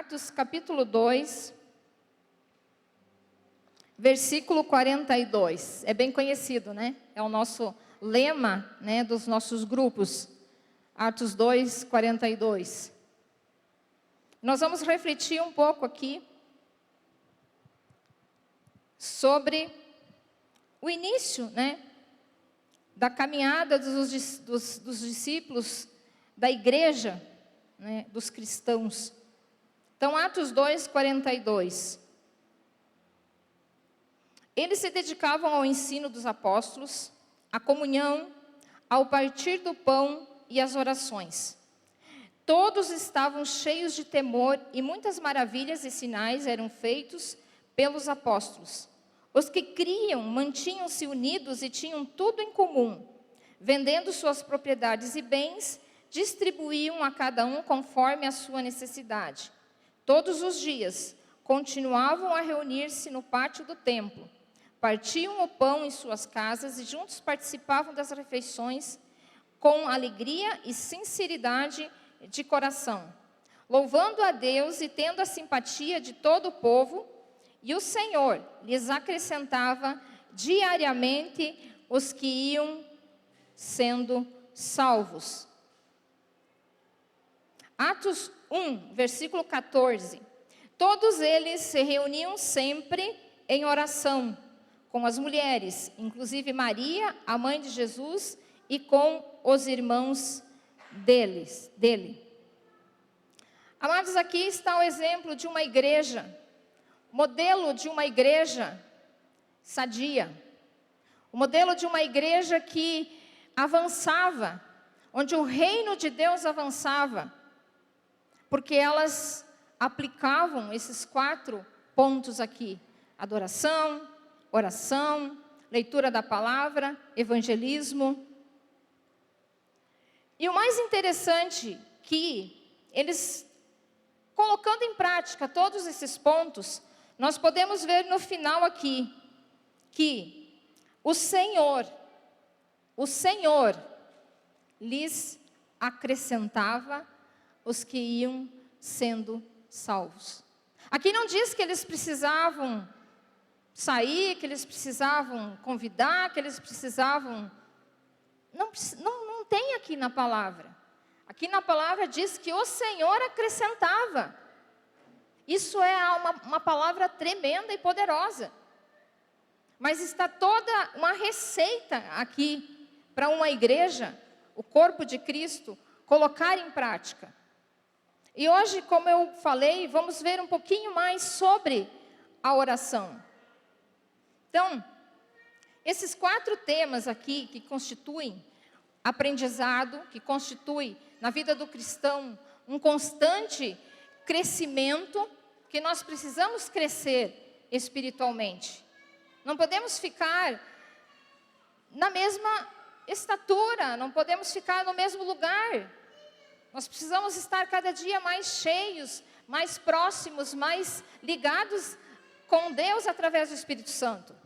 Atos capítulo 2, versículo 42. É bem conhecido, né? É o nosso lema, né, dos nossos grupos. Atos 2, 42. Nós vamos refletir um pouco aqui sobre o início, né, da caminhada dos discípulos, da igreja, né, dos cristãos. Então, Atos 2, 42. Eles se dedicavam ao ensino dos apóstolos, à comunhão, ao partir do pão e às orações. Todos estavam cheios de temor e muitas maravilhas e sinais eram feitos pelos apóstolos. Os que criam mantinham-se unidos e tinham tudo em comum. Vendendo suas propriedades e bens, distribuíam a cada um conforme a sua necessidade. Todos os dias, continuavam a reunir-se no pátio do templo. Partiam o pão em suas casas e juntos participavam das refeições com alegria e sinceridade de coração, louvando a Deus e tendo a simpatia de todo o povo, e o Senhor lhes acrescentava diariamente os que iam sendo salvos. Atos 1, versículo 14. Todos eles se reuniam sempre em oração com as mulheres, inclusive Maria, a mãe de Jesus, e com os irmãos dele. Amados, aqui está o exemplo de uma igreja, modelo de uma igreja sadia, o modelo de uma igreja que avançava, onde o reino de Deus avançava, porque elas aplicavam esses 4 pontos aqui: adoração, oração, leitura da palavra, evangelismo. E o mais interessante que eles, colocando em prática todos esses pontos, nós podemos ver no final aqui, que o Senhor lhes acrescentava os que iam sendo salvos. Aqui não diz que eles precisavam sair, que eles precisavam convidar, que eles precisavam... Não tem aqui na palavra. Aqui na palavra diz que o Senhor acrescentava. Isso é uma palavra tremenda e poderosa. Mas está toda uma receita aqui para uma igreja, o corpo de Cristo, colocar em prática. E hoje, como eu falei, vamos ver um pouquinho mais sobre a oração. Então, esses 4 temas aqui que constituem aprendizado, que constitui na vida do cristão um constante crescimento, que nós precisamos crescer espiritualmente. Não podemos ficar na mesma estatura, não podemos ficar no mesmo lugar. Nós precisamos estar cada dia mais cheios, mais próximos, mais ligados com Deus através do Espírito Santo.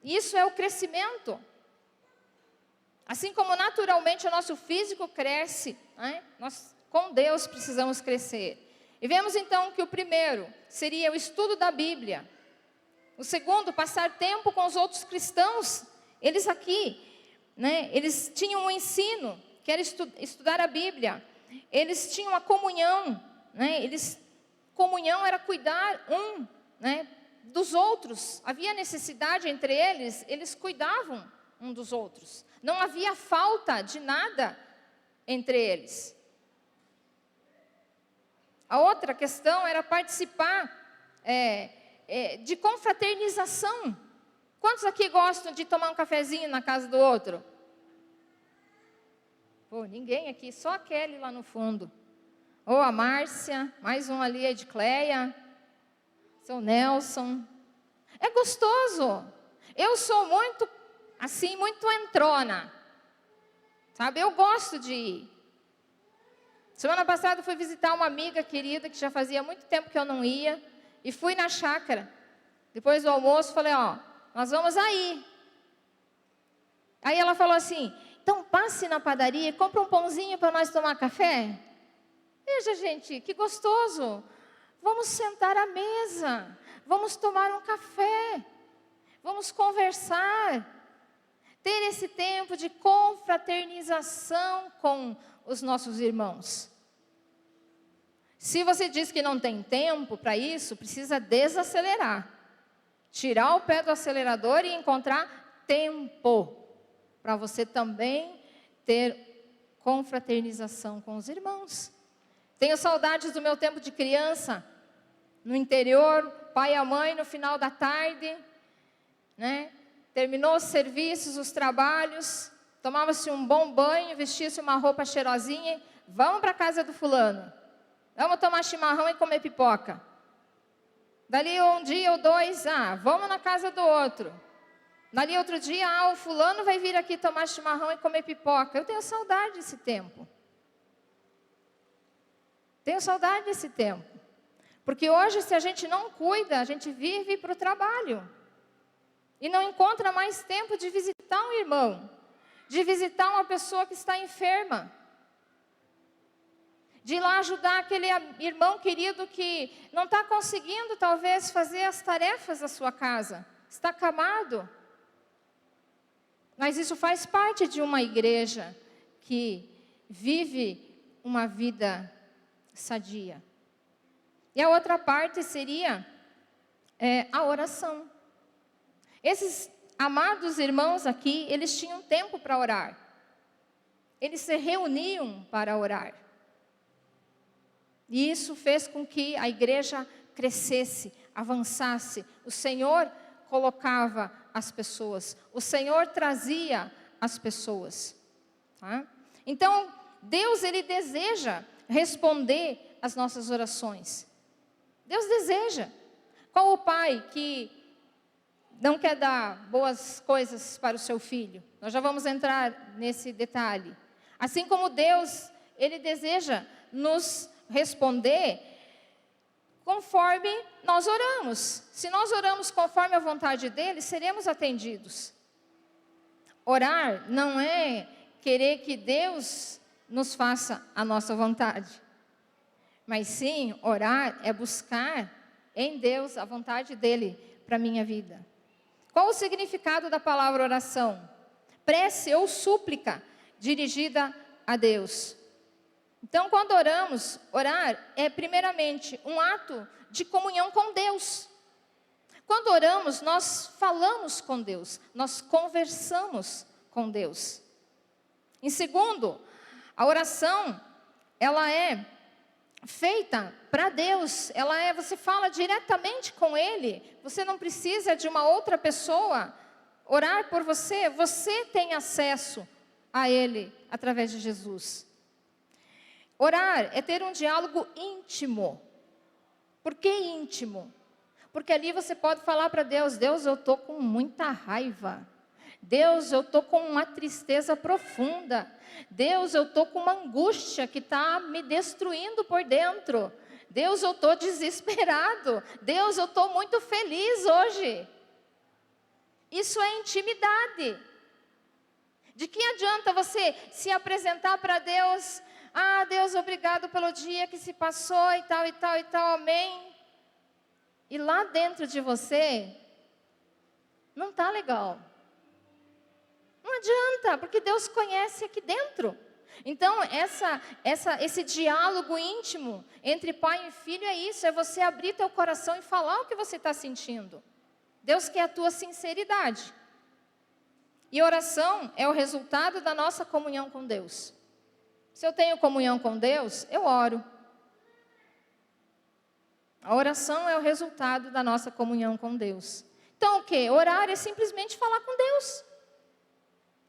Isso é o crescimento. Assim como naturalmente o nosso físico cresce, né? Nós com Deus precisamos crescer. E vemos então que o primeiro seria o estudo da Bíblia. O segundo, passar tempo com os outros cristãos. Eles aqui, né, eles tinham um ensino, que era estudar a Bíblia. Eles tinham a comunhão, né? Comunhão era cuidar né, dos outros. Havia necessidade entre eles, eles cuidavam um dos outros. Não havia falta de nada entre eles. A outra questão era participar de confraternização. Quantos aqui gostam de tomar um cafezinho na casa do outro? Pô, ninguém aqui, só a Kelly lá no fundo. Ou a Márcia, mais um ali, a Edcleia, seu Nelson. É gostoso. Eu sou muito, assim, muito entrona. Sabe, eu gosto de ir. Semana passada eu fui visitar uma amiga querida, que já fazia muito tempo que eu não ia, e fui na chácara. Depois do almoço, falei, nós vamos aí. Aí ela falou assim, então passe na padaria e compra um pãozinho para nós tomar café. Veja, gente, que gostoso. Vamos sentar à mesa, vamos tomar um café, vamos conversar, ter esse tempo de confraternização com os nossos irmãos. Se você diz que não tem tempo para isso, precisa desacelerar. Tirar o pé do acelerador e encontrar tempo para você também ter confraternização com os irmãos. Tenho saudades do meu tempo de criança, no interior, pai e a mãe no final da tarde, né? Terminou os serviços, os trabalhos, tomava-se um bom banho, vestia-se uma roupa cheirosinha, vamos para a casa do fulano, vamos tomar chimarrão e comer pipoca. Dali um dia ou dois, vamos na casa do outro. Dali outro dia, o fulano vai vir aqui tomar chimarrão e comer pipoca. Eu tenho saudade desse tempo. Tenho saudade desse tempo. Porque hoje, se a gente não cuida, a gente vive para o trabalho. E não encontra mais tempo de visitar um irmão, de visitar uma pessoa que está enferma, de ir lá ajudar aquele irmão querido que não está conseguindo, talvez, fazer as tarefas da sua casa, está acamado. Mas isso faz parte de uma igreja que vive uma vida sadia. E a outra parte seria a oração. Esses amados irmãos aqui, eles tinham tempo para orar. Eles se reuniam para orar. E isso fez com que a igreja crescesse, avançasse. O Senhor colocava as pessoas. O Senhor trazia as pessoas. Tá? Então, Deus, Ele deseja responder às nossas orações. Deus deseja. Qual o pai que não quer dar boas coisas para o seu filho? Nós já vamos entrar nesse detalhe. Assim como Deus, Ele deseja nos responder conforme nós oramos. Se nós oramos conforme a vontade dEle, seremos atendidos. Orar não é querer que Deus nos faça a nossa vontade. Mas sim, orar é buscar em Deus a vontade dEle para a minha vida. Qual o significado da palavra oração? Prece ou súplica dirigida a Deus. Então, quando oramos, orar é primeiramente um ato de comunhão com Deus. Quando oramos, nós falamos com Deus, nós conversamos com Deus. Em segundo, a oração, ela é feita para Deus, você fala diretamente com Ele, você não precisa de uma outra pessoa orar por você, você tem acesso a Ele através de Jesus. Orar é ter um diálogo íntimo. Por que íntimo? Porque ali você pode falar para Deus: Deus, eu estou com muita raiva. Deus, eu estou com uma tristeza profunda. Deus, eu estou com uma angústia que está me destruindo por dentro. Deus, eu estou desesperado. Deus, eu estou muito feliz hoje. Isso é intimidade. De que adianta você se apresentar para Deus: Deus, obrigado pelo dia que se passou e tal, e tal, e tal, amém. E lá dentro de você, não está legal. Não adianta, porque Deus conhece aqui dentro. Então, esse diálogo íntimo entre pai e filho é isso, é você abrir teu coração e falar o que você está sentindo. Deus quer a tua sinceridade. E oração é o resultado da nossa comunhão com Deus. Se eu tenho comunhão com Deus, eu oro. A oração é o resultado da nossa comunhão com Deus. Então o que? Orar é simplesmente falar com Deus.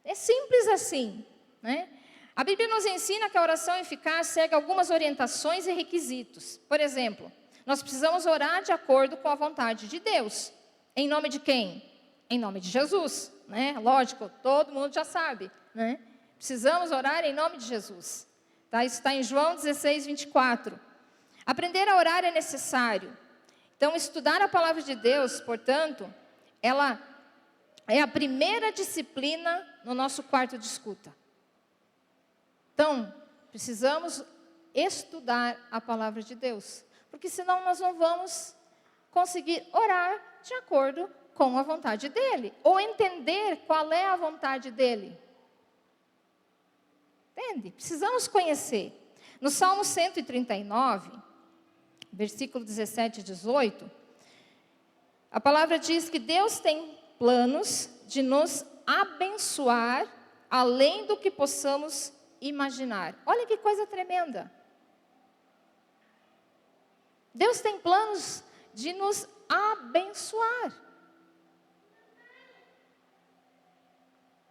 É simples assim, né? A Bíblia nos ensina que a oração eficaz segue algumas orientações e requisitos. Por exemplo, nós precisamos orar de acordo com a vontade de Deus. Em nome de quem? Em nome de Jesus, né? Lógico, todo mundo já sabe, né? Precisamos orar em nome de Jesus. Tá? Isso está em João 16, 24. Aprender a orar é necessário. Então, estudar a palavra de Deus, portanto, ela é a primeira disciplina no nosso quarto de escuta. Então, precisamos estudar a palavra de Deus. Porque senão nós não vamos conseguir orar de acordo com a vontade dele, ou entender qual é a vontade dele. Entende? Precisamos conhecer. No Salmo 139, versículo 17 e 18, a palavra diz que Deus tem planos de nos abençoar além do que possamos imaginar. Olha que coisa tremenda. Deus tem planos de nos abençoar.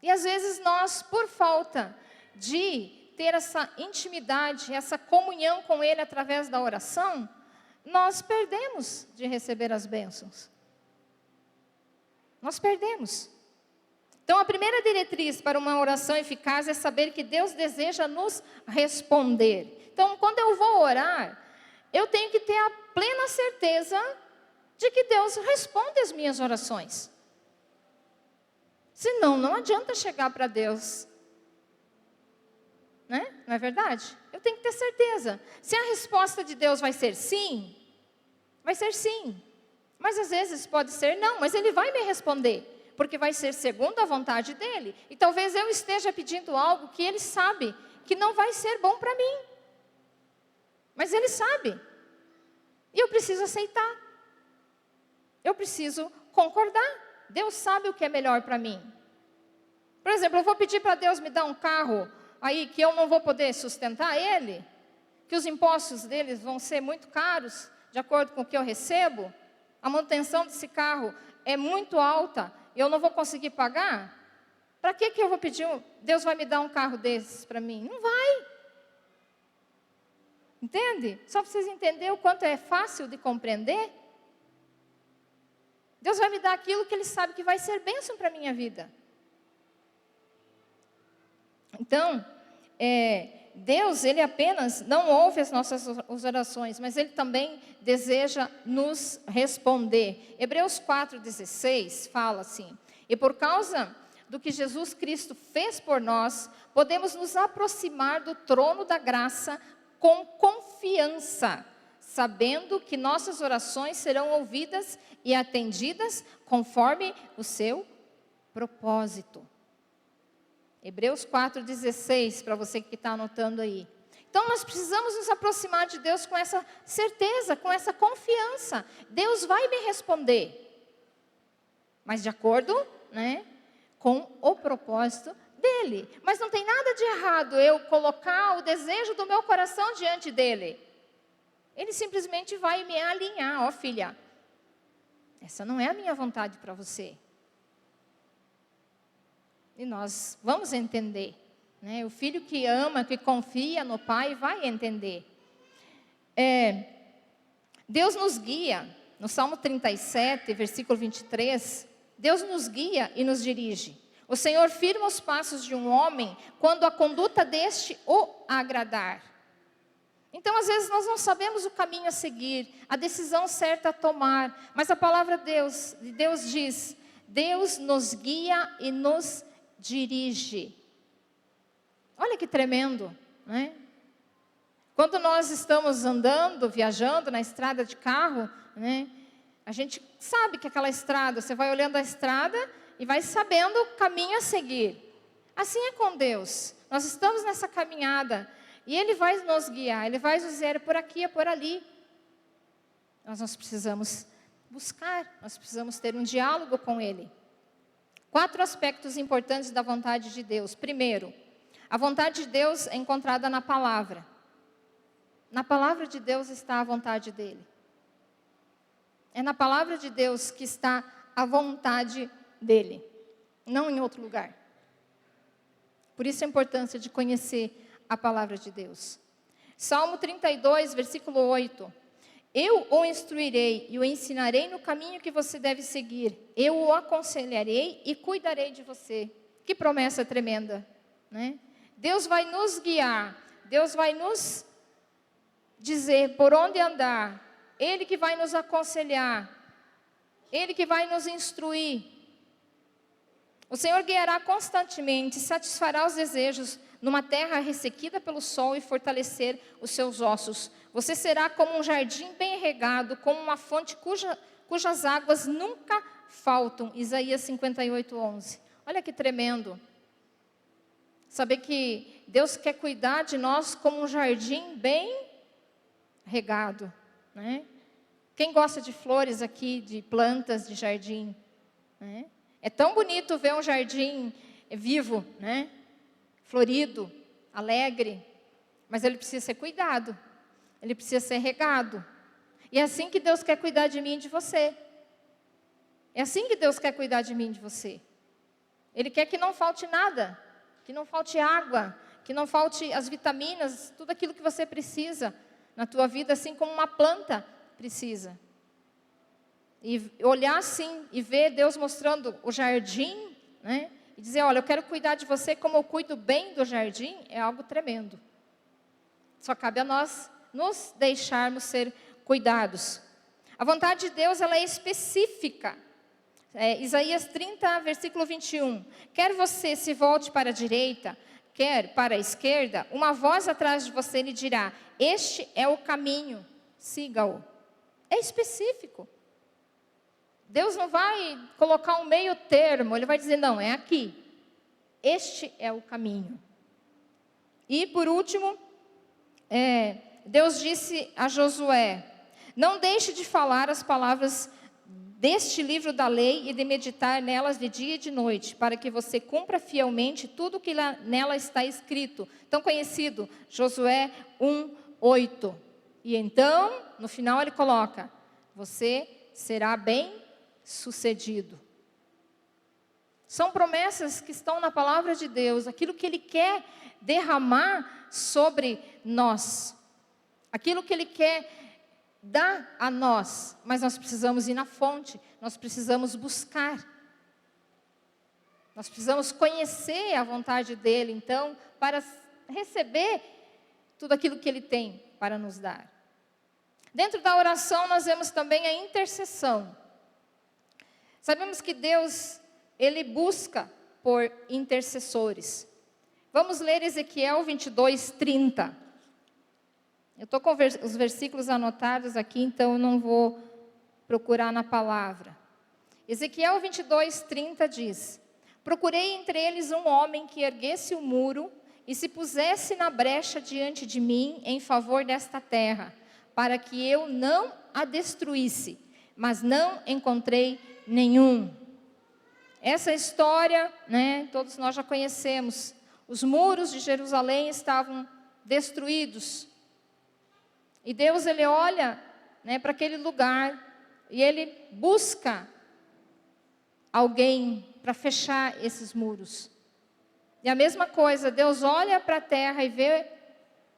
E às vezes nós, por falta de ter essa intimidade, essa comunhão com Ele através da oração, nós perdemos de receber as bênçãos. Nós perdemos. Então, a primeira diretriz para uma oração eficaz é saber que Deus deseja nos responder. Então, quando eu vou orar, eu tenho que ter a plena certeza de que Deus responde as minhas orações. Senão, não adianta chegar para Deus. Né? Não é verdade? Eu tenho que ter certeza. Se a resposta de Deus vai ser sim, vai ser sim. Mas às vezes pode ser não, mas Ele vai me responder. Porque vai ser segundo a vontade dEle. E talvez eu esteja pedindo algo que Ele sabe que não vai ser bom para mim. Mas Ele sabe. E eu preciso aceitar. Eu preciso concordar. Deus sabe o que é melhor para mim. Por exemplo, eu vou pedir para Deus me dar um carro aí que eu não vou poder sustentar ele, que os impostos deles vão ser muito caros, de acordo com o que eu recebo, a manutenção desse carro é muito alta, eu não vou conseguir pagar, para que eu vou pedir, Deus vai me dar um carro desses para mim? Não vai. Entende? Só para vocês entenderem o quanto é fácil de compreender. Deus vai me dar aquilo que Ele sabe que vai ser bênção para a minha vida. Então, Deus, Ele apenas não ouve as nossas orações, mas Ele também deseja nos responder. Hebreus 4,16 fala assim: e por causa do que Jesus Cristo fez por nós, podemos nos aproximar do trono da graça com confiança, sabendo que nossas orações serão ouvidas e atendidas conforme o seu propósito. Hebreus 4,16, para você que está anotando aí. Então, nós precisamos nos aproximar de Deus com essa certeza, com essa confiança. Deus vai me responder. Mas de acordo, né, com o propósito dEle. Mas não tem nada de errado eu colocar o desejo do meu coração diante dEle. Ele simplesmente vai me alinhar. Ó, filha, essa não é a minha vontade para você. E nós vamos entender, né? O filho que ama, que confia no pai, vai entender. Deus nos guia, no Salmo 37, versículo 23, Deus nos guia e nos dirige. O Senhor firma os passos de um homem quando a conduta deste o agradar. Então, às vezes, nós não sabemos o caminho a seguir, a decisão certa a tomar, mas a palavra de Deus diz: Deus nos guia e nos dirige. Olha que tremendo, né? Quando nós estamos andando, viajando na estrada de carro, né, a gente sabe que aquela estrada, você vai olhando a estrada e vai sabendo o caminho a seguir. Assim é com Deus. Nós estamos nessa caminhada e Ele vai nos guiar, Ele vai nos dizer: é por aqui, é por ali. Nós precisamos buscar, nós precisamos ter um diálogo com Ele. 4 aspectos importantes da vontade de Deus. Primeiro, a vontade de Deus é encontrada na palavra. Na palavra de Deus está a vontade dEle. É na palavra de Deus que está a vontade dEle, não em outro lugar. Por isso a importância de conhecer a palavra de Deus. Salmo 32, versículo 8. Eu o instruirei e o ensinarei no caminho que você deve seguir. Eu o aconselharei e cuidarei de você. Que promessa tremenda, né? Deus vai nos guiar. Deus vai nos dizer por onde andar. Ele que vai nos aconselhar. Ele que vai nos instruir. O Senhor guiará constantemente, satisfará os desejos numa terra ressequida pelo sol e fortalecer os seus ossos. Você será como um jardim bem regado, como uma fonte cujas águas nunca faltam. Isaías 58:11. Olha que tremendo. Saber que Deus quer cuidar de nós como um jardim bem regado, né? Quem gosta de flores aqui, de plantas de jardim, né? É tão bonito ver um jardim vivo, né? Florido, alegre, mas ele precisa ser cuidado, ele precisa ser regado. E é assim que Deus quer cuidar de mim e de você. É assim que Deus quer cuidar de mim e de você. Ele quer que não falte nada, que não falte água, que não falte as vitaminas, tudo aquilo que você precisa na tua vida, assim como uma planta precisa. E olhar assim e ver Deus mostrando o jardim, né? E dizer, olha, eu quero cuidar de você como eu cuido bem do jardim, é algo tremendo. Só cabe a nós nos deixarmos ser cuidados. A vontade de Deus, ela é específica. Isaías 30, versículo 21. Quer você se volte para a direita, quer para a esquerda, uma voz atrás de você lhe dirá, este é o caminho, siga-o. É específico. Deus não vai colocar um meio termo, Ele vai dizer, não, é aqui. Este é o caminho. E por último, Deus disse a Josué, não deixe de falar as palavras deste livro da lei e de meditar nelas de dia e de noite, para que você cumpra fielmente tudo que nela está escrito. Tão conhecido, Josué 1:8. E então, no final ele coloca, você será bem sucedido. São promessas que estão na palavra de Deus, aquilo que Ele quer derramar sobre nós, aquilo que Ele quer dar a nós, mas nós precisamos ir na fonte, nós precisamos buscar, nós precisamos conhecer a vontade dEle, então, para receber tudo aquilo que Ele tem para nos dar. Dentro da oração nós vemos também a intercessão. Sabemos que Deus, Ele busca por intercessores. Vamos ler Ezequiel 22:30. Eu estou com os versículos anotados aqui, então eu não vou procurar na palavra. Ezequiel 22:30 diz, procurei entre eles um homem que erguesse o muro e se pusesse na brecha diante de mim em favor desta terra, para que eu não a destruísse, mas não encontrei nenhum. Essa história, né, todos nós já conhecemos. Os muros de Jerusalém estavam destruídos. E Deus, Ele olha, né, para aquele lugar e Ele busca alguém para fechar esses muros. E a mesma coisa, Deus olha para a terra e vê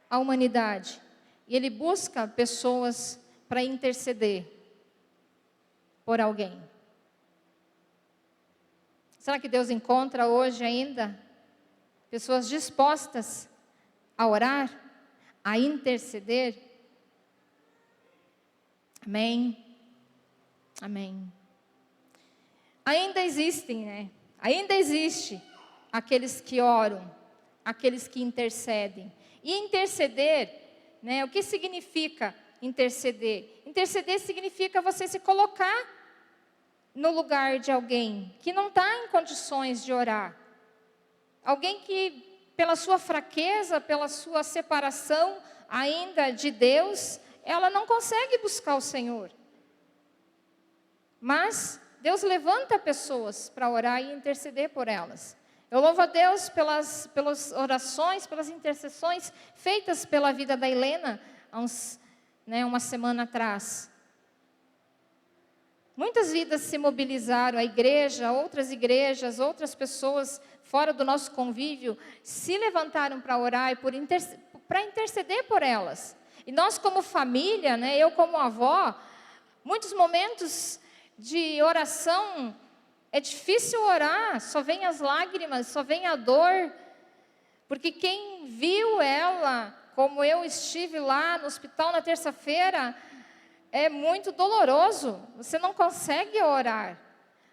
a humanidade. E Ele busca pessoas para interceder por alguém. Será que Deus encontra hoje ainda pessoas dispostas a orar, a interceder? Amém? Amém. Ainda existem, né? Ainda existe aqueles que oram, aqueles que intercedem. E interceder, né? O que significa interceder? Interceder significa você se colocar no lugar de alguém que não está em condições de orar. Alguém que, pela sua fraqueza, pela sua separação ainda de Deus, ela não consegue buscar o Senhor. Mas Deus levanta pessoas para orar e interceder por elas. Eu louvo a Deus pelas orações, pelas intercessões feitas pela vida da Helena, há uma semana atrás. Muitas vidas se mobilizaram, a igreja, outras igrejas, outras pessoas fora do nosso convívio, se levantaram para orar e para interceder por elas. E nós como família, né, eu como avó, muitos momentos de oração, é difícil orar, só vem as lágrimas, só vem a dor, porque quem viu ela, como eu estive lá no hospital na terça-feira, é muito doloroso, você não consegue orar,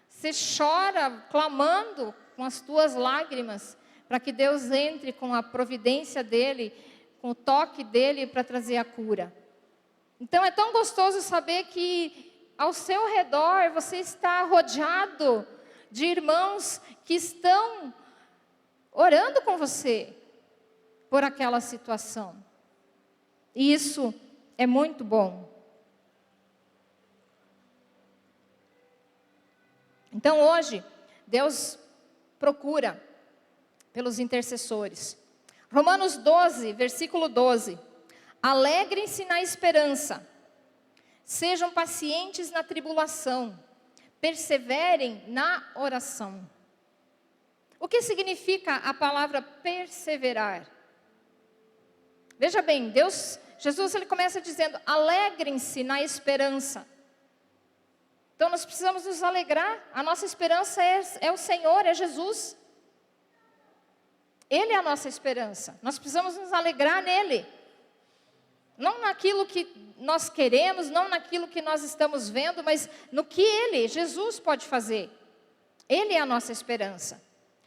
você chora clamando com as tuas lágrimas, para que Deus entre com a providência dEle, com o toque dEle para trazer a cura. Então é tão gostoso saber que ao seu redor você está rodeado de irmãos que estão orando com você por aquela situação. E isso é muito bom. Então hoje, Deus procura pelos intercessores. Romanos 12, versículo 12. Alegrem-se na esperança, sejam pacientes na tribulação, perseverem na oração. O que significa a palavra perseverar? Veja bem, Jesus ele começa dizendo, alegrem-se na esperança. Então nós precisamos nos alegrar, a nossa esperança é o Senhor, é Jesus. Ele é a nossa esperança, nós precisamos nos alegrar nele. Não naquilo que nós queremos, não naquilo que nós estamos vendo, mas no que Ele, Jesus, pode fazer. Ele é a nossa esperança.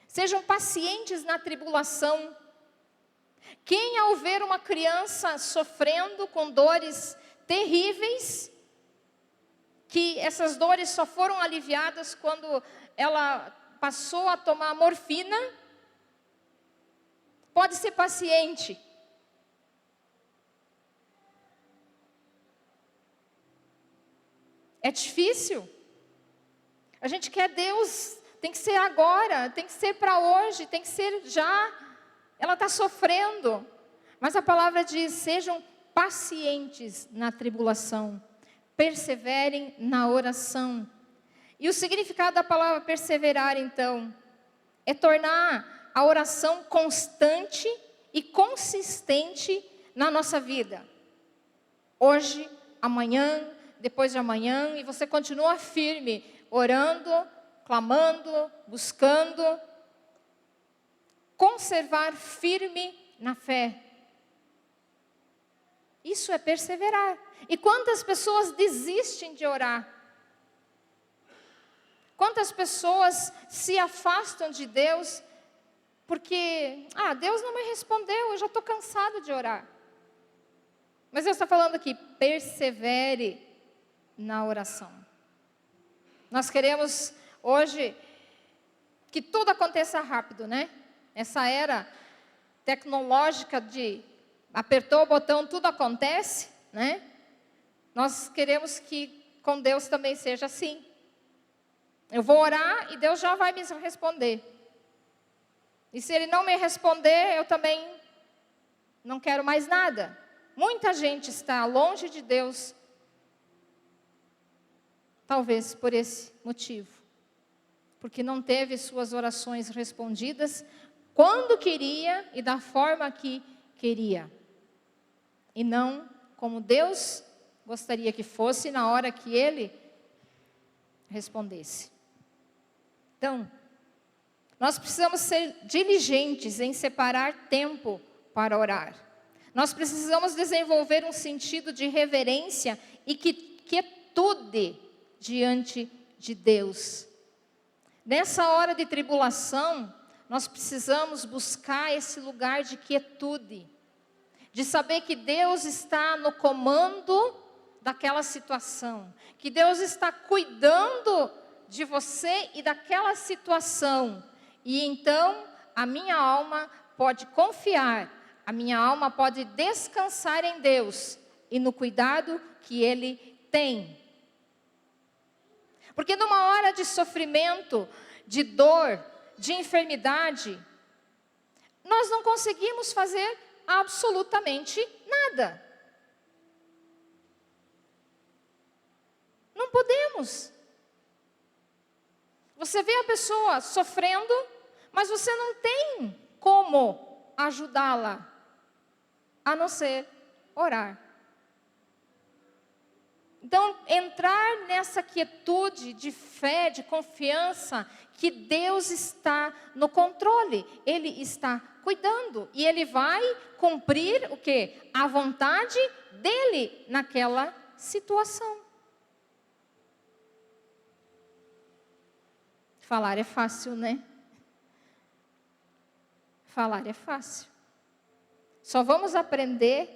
Sejam pacientes na tribulação. Quem ao ver uma criança sofrendo com dores terríveis, que essas dores só foram aliviadas quando ela passou a tomar morfina, pode ser paciente. É difícil. A gente quer Deus, tem que ser agora, tem que ser para hoje, tem que ser já. Ela está sofrendo. Mas a palavra diz, sejam pacientes na tribulação, perseverem na oração. E o significado da palavra perseverar, então, é tornar a oração constante e consistente na nossa vida. Hoje, amanhã, depois de amanhã, e você continua firme, orando, clamando, buscando. Conservar firme na fé. Isso é perseverar. E quantas pessoas desistem de orar? Quantas pessoas se afastam de Deus porque, Deus não me respondeu, eu já estou cansado de orar. Mas Deus está falando aqui, persevere na oração. Nós queremos hoje que tudo aconteça rápido, né? Essa era tecnológica de apertou o botão, tudo acontece, né? Nós queremos que com Deus também seja assim. Eu vou orar e Deus já vai me responder. E se Ele não me responder, eu também não quero mais nada. Muita gente está longe de Deus, talvez por esse motivo. Porque não teve suas orações respondidas quando queria e da forma que queria. E não como Deus gostaria que fosse na hora que Ele respondesse. Então, nós precisamos ser diligentes em separar tempo para orar. Nós precisamos desenvolver um sentido de reverência e quietude diante de Deus. Nessa hora de tribulação, nós precisamos buscar esse lugar de quietude, de saber que Deus está no comando daquela situação, que Deus está cuidando de você e daquela situação, e então a minha alma pode confiar, a minha alma pode descansar em Deus e no cuidado que Ele tem. Porque numa hora de sofrimento, de dor, de enfermidade, nós não conseguimos fazer absolutamente nada. Não podemos. Você vê a pessoa sofrendo, mas você não tem como ajudá-la, a não ser orar. Então, entrar nessa quietude de fé, de confiança, que Deus está no controle, Ele está cuidando, e Ele vai cumprir o quê? A vontade dEle naquela situação. Falar é fácil, né? Falar é fácil. Só vamos aprender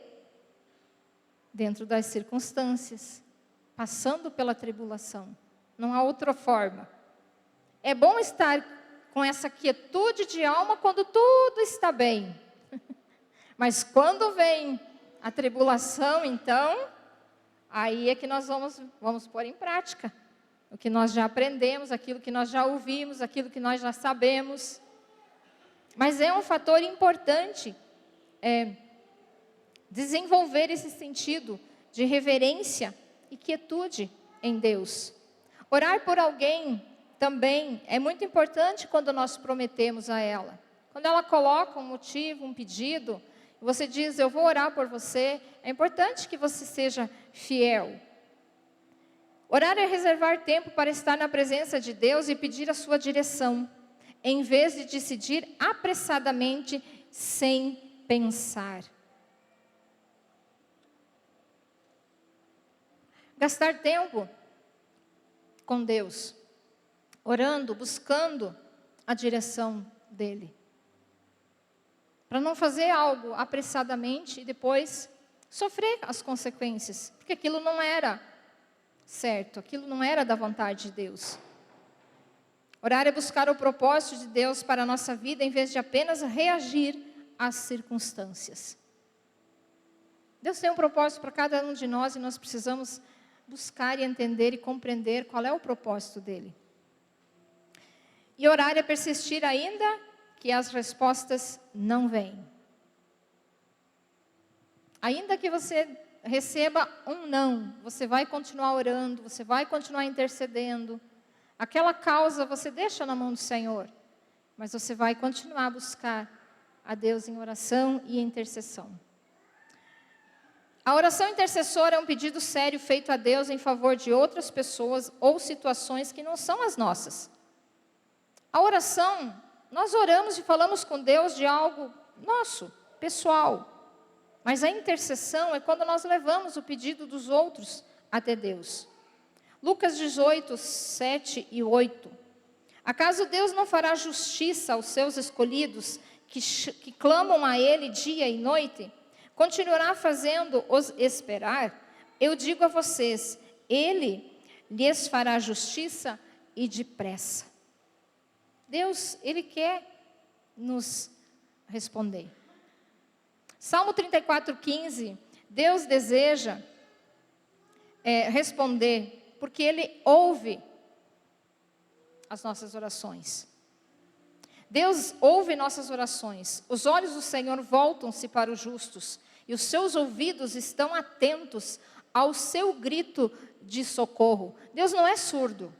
dentro das circunstâncias, passando pela tribulação. Não há outra forma. É bom estar com essa quietude de alma quando tudo está bem. Mas quando vem a tribulação, então, aí é que nós vamos pôr em prática o que nós já aprendemos, aquilo que nós já ouvimos, aquilo que nós já sabemos. Mas é um fator importante desenvolver esse sentido de reverência e quietude em Deus. Orar por alguém também é muito importante quando nós prometemos a ela. Quando ela coloca um motivo, um pedido, você diz, eu vou orar por você, é importante que você seja fiel. Orar é reservar tempo para estar na presença de Deus e pedir a sua direção, em vez de decidir apressadamente, sem pensar. Gastar tempo com Deus, orando, buscando a direção dEle. Para não fazer algo apressadamente e depois sofrer as consequências, porque aquilo não era certo, aquilo não era da vontade de Deus. Orar é buscar o propósito de Deus para a nossa vida, em vez de apenas reagir às circunstâncias. Deus tem um propósito para cada um de nós e nós precisamos buscar e entender e compreender qual é o propósito dele. E orar é persistir ainda que as respostas não vêm. Ainda que você receba um não, você vai continuar orando, você vai continuar intercedendo. Aquela causa você deixa na mão do Senhor, mas você vai continuar a buscar a Deus em oração e intercessão. A oração intercessora é um pedido sério feito a Deus em favor de outras pessoas ou situações que não são as nossas. A oração, nós oramos e falamos com Deus de algo nosso, pessoal. Mas a intercessão é quando nós levamos o pedido dos outros até Deus. Lucas 18, 7 e 8. Acaso Deus não fará justiça aos seus escolhidos que clamam a Ele dia e noite? Continuará fazendo-os esperar? Eu digo a vocês, Ele lhes fará justiça e depressa. Deus, Ele quer nos responder. Salmo 34, 15, Deus deseja responder, porque Ele ouve as nossas orações. Deus ouve nossas orações. Os olhos do Senhor voltam-se para os justos, e os seus ouvidos estão atentos ao seu grito de socorro. Deus não é surdo.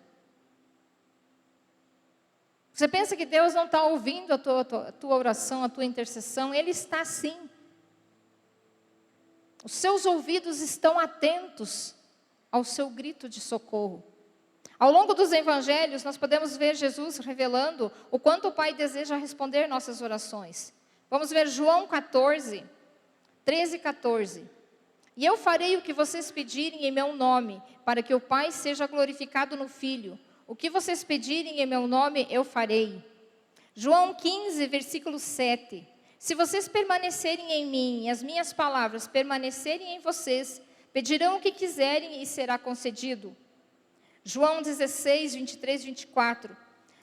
Você pensa que Deus não está ouvindo a tua oração, a tua intercessão? Ele está sim. Os seus ouvidos estão atentos ao seu grito de socorro. Ao longo dos evangelhos, nós podemos ver Jesus revelando o quanto o Pai deseja responder nossas orações. Vamos ver João 14, 13 e 14. E eu farei o que vocês pedirem em meu nome, para que o Pai seja glorificado no Filho. O que vocês pedirem em meu nome, eu farei. João 15, versículo 7. Se vocês permanecerem em mim e as minhas palavras permanecerem em vocês, pedirão o que quiserem e será concedido. João 16, 23 e 24.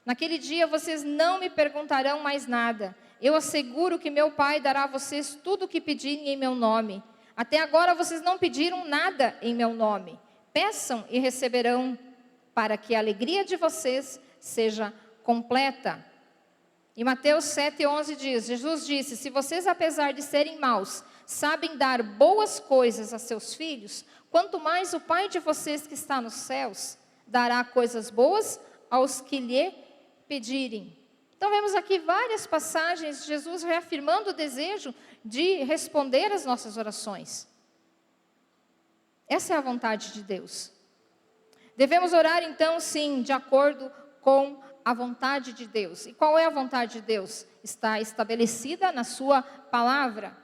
Naquele dia vocês não me perguntarão mais nada. Eu asseguro que meu Pai dará a vocês tudo o que pedirem em meu nome. Até agora vocês não pediram nada em meu nome. Peçam e receberão, para que a alegria de vocês seja completa. E Mateus 7, 11 diz, Jesus disse, se vocês, apesar de serem maus, sabem dar boas coisas a seus filhos, quanto mais o Pai de vocês que está nos céus dará coisas boas aos que lhe pedirem. Então vemos aqui várias passagens de Jesus reafirmando o desejo de responder às nossas orações. Essa é a vontade de Deus. Devemos orar então, sim, de acordo com a vontade de Deus. E qual é a vontade de Deus? Está estabelecida na sua palavra.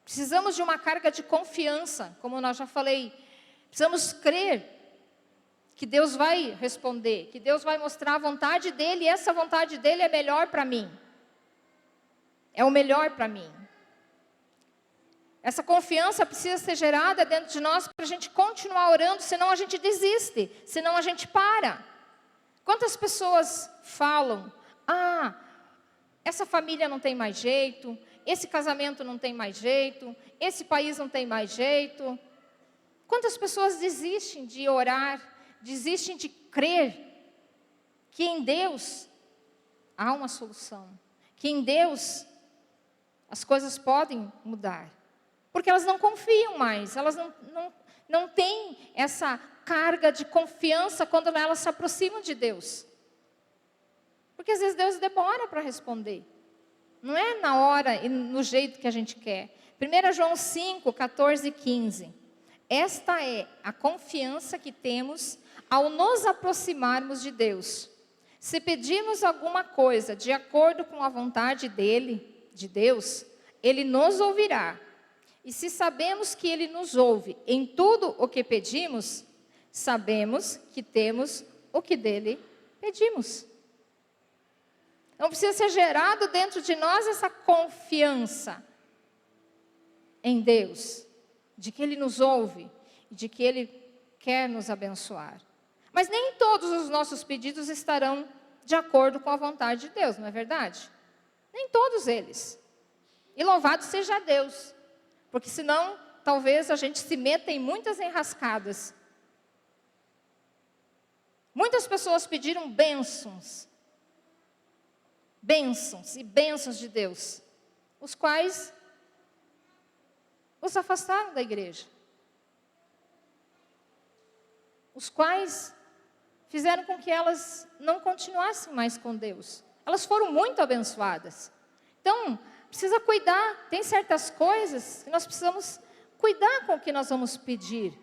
Precisamos de uma carga de confiança, como nós já falei. Precisamos crer que Deus vai responder, que Deus vai mostrar a vontade dEle, e essa vontade dEle é melhor para mim. é o melhor para mim. Essa confiança precisa ser gerada dentro de nós para a gente continuar orando, senão a gente desiste, senão a gente para. Quantas pessoas falam, essa família não tem mais jeito, esse casamento não tem mais jeito, esse país não tem mais jeito. Quantas pessoas desistem de orar, desistem de crer que em Deus há uma solução, que em Deus as coisas podem mudar. Porque elas não confiam mais, elas não têm essa carga de confiança quando elas se aproximam de Deus. Porque às vezes Deus demora para responder. Não é na hora e no jeito que a gente quer. 1 João 5, 14 e 15. Esta é a confiança que temos ao nos aproximarmos de Deus. Se pedirmos alguma coisa de acordo com a vontade dele, de Deus, Ele nos ouvirá. E se sabemos que Ele nos ouve em tudo o que pedimos, sabemos que temos o que dele pedimos. Então precisa ser gerado dentro de nós essa confiança em Deus, de que Ele nos ouve, de que Ele quer nos abençoar. Mas nem todos os nossos pedidos estarão de acordo com a vontade de Deus, não é verdade? Nem todos eles. E louvado seja Deus, porque senão talvez a gente se meta em muitas enrascadas. Muitas pessoas pediram bênçãos e bênçãos de Deus, os quais os afastaram da igreja, os quais fizeram com que elas não continuassem mais com Deus. Elas foram muito abençoadas. Então, precisa cuidar, tem certas coisas que nós precisamos cuidar com o que nós vamos pedir.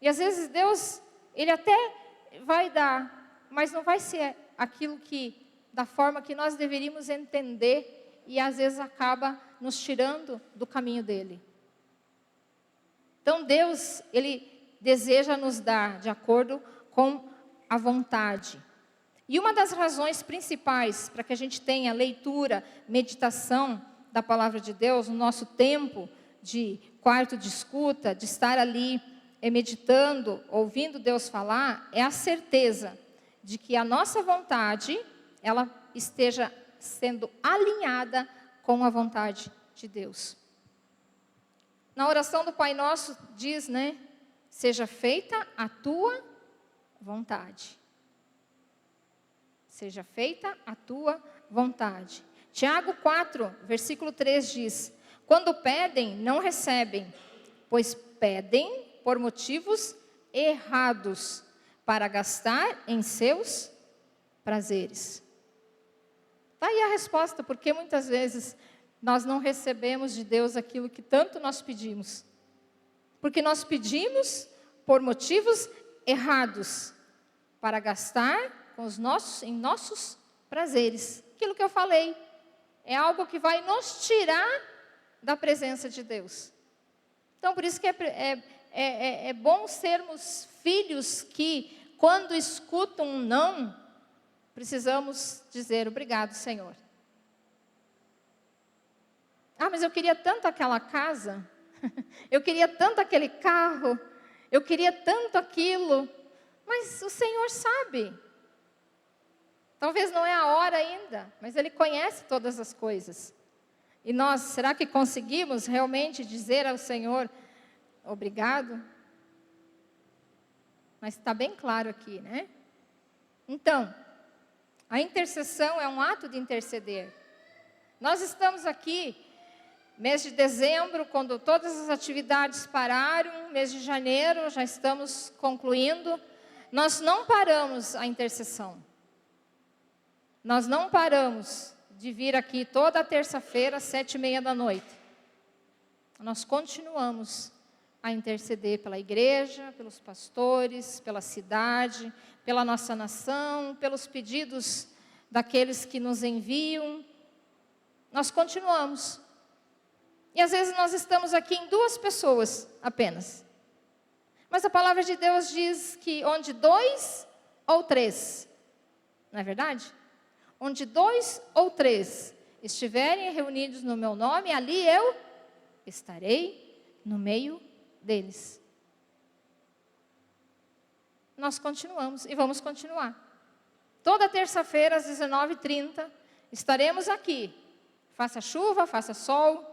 E às vezes Deus, Ele até vai dar, mas não vai ser aquilo que, da forma que nós deveríamos entender, e às vezes acaba nos tirando do caminho dEle. Então Deus, Ele deseja nos dar de acordo com a vontade. E uma das razões principais para que a gente tenha leitura, meditação da palavra de Deus, no nosso tempo de quarto de escuta, de estar ali meditando, ouvindo Deus falar, é a certeza de que a nossa vontade, ela esteja sendo alinhada com a vontade de Deus. Na oração do Pai Nosso diz, né? Seja feita a tua vontade. Seja feita a tua vontade. Tiago 4, versículo 3 diz: quando pedem, não recebem, pois pedem por motivos errados, para gastar em seus prazeres. Está aí a resposta, porque muitas vezes nós não recebemos de Deus aquilo que tanto nós pedimos. Porque nós pedimos por motivos errados, para gastar em nossos prazeres. Aquilo que eu falei, é algo que vai nos tirar da presença de Deus. Então, por isso que é bom sermos filhos que, quando escutam um não, precisamos dizer obrigado, Senhor. Mas eu queria tanto aquela casa, eu queria tanto aquele carro, eu queria tanto aquilo, mas o Senhor sabe. Talvez não é a hora ainda, mas Ele conhece todas as coisas. E nós, será que conseguimos realmente dizer ao Senhor obrigado? Mas está bem claro aqui, né? Então, a intercessão é um ato de interceder. Nós estamos aqui, mês de dezembro, quando todas as atividades pararam, mês de janeiro, já estamos concluindo. Nós não paramos a intercessão. Nós não paramos de vir aqui toda terça-feira, às 7:30 p.m. Nós continuamos a interceder pela igreja, pelos pastores, pela cidade, pela nossa nação, pelos pedidos daqueles que nos enviam. Nós continuamos. E às vezes nós estamos aqui em 2 pessoas apenas. Mas a palavra de Deus diz que onde 2 ou 3, não é verdade? onde 2 ou 3 estiverem reunidos no meu nome, ali eu estarei no meio deles. Nós continuamos e vamos continuar. Toda terça-feira, às 19h30, estaremos aqui. Faça chuva, faça sol,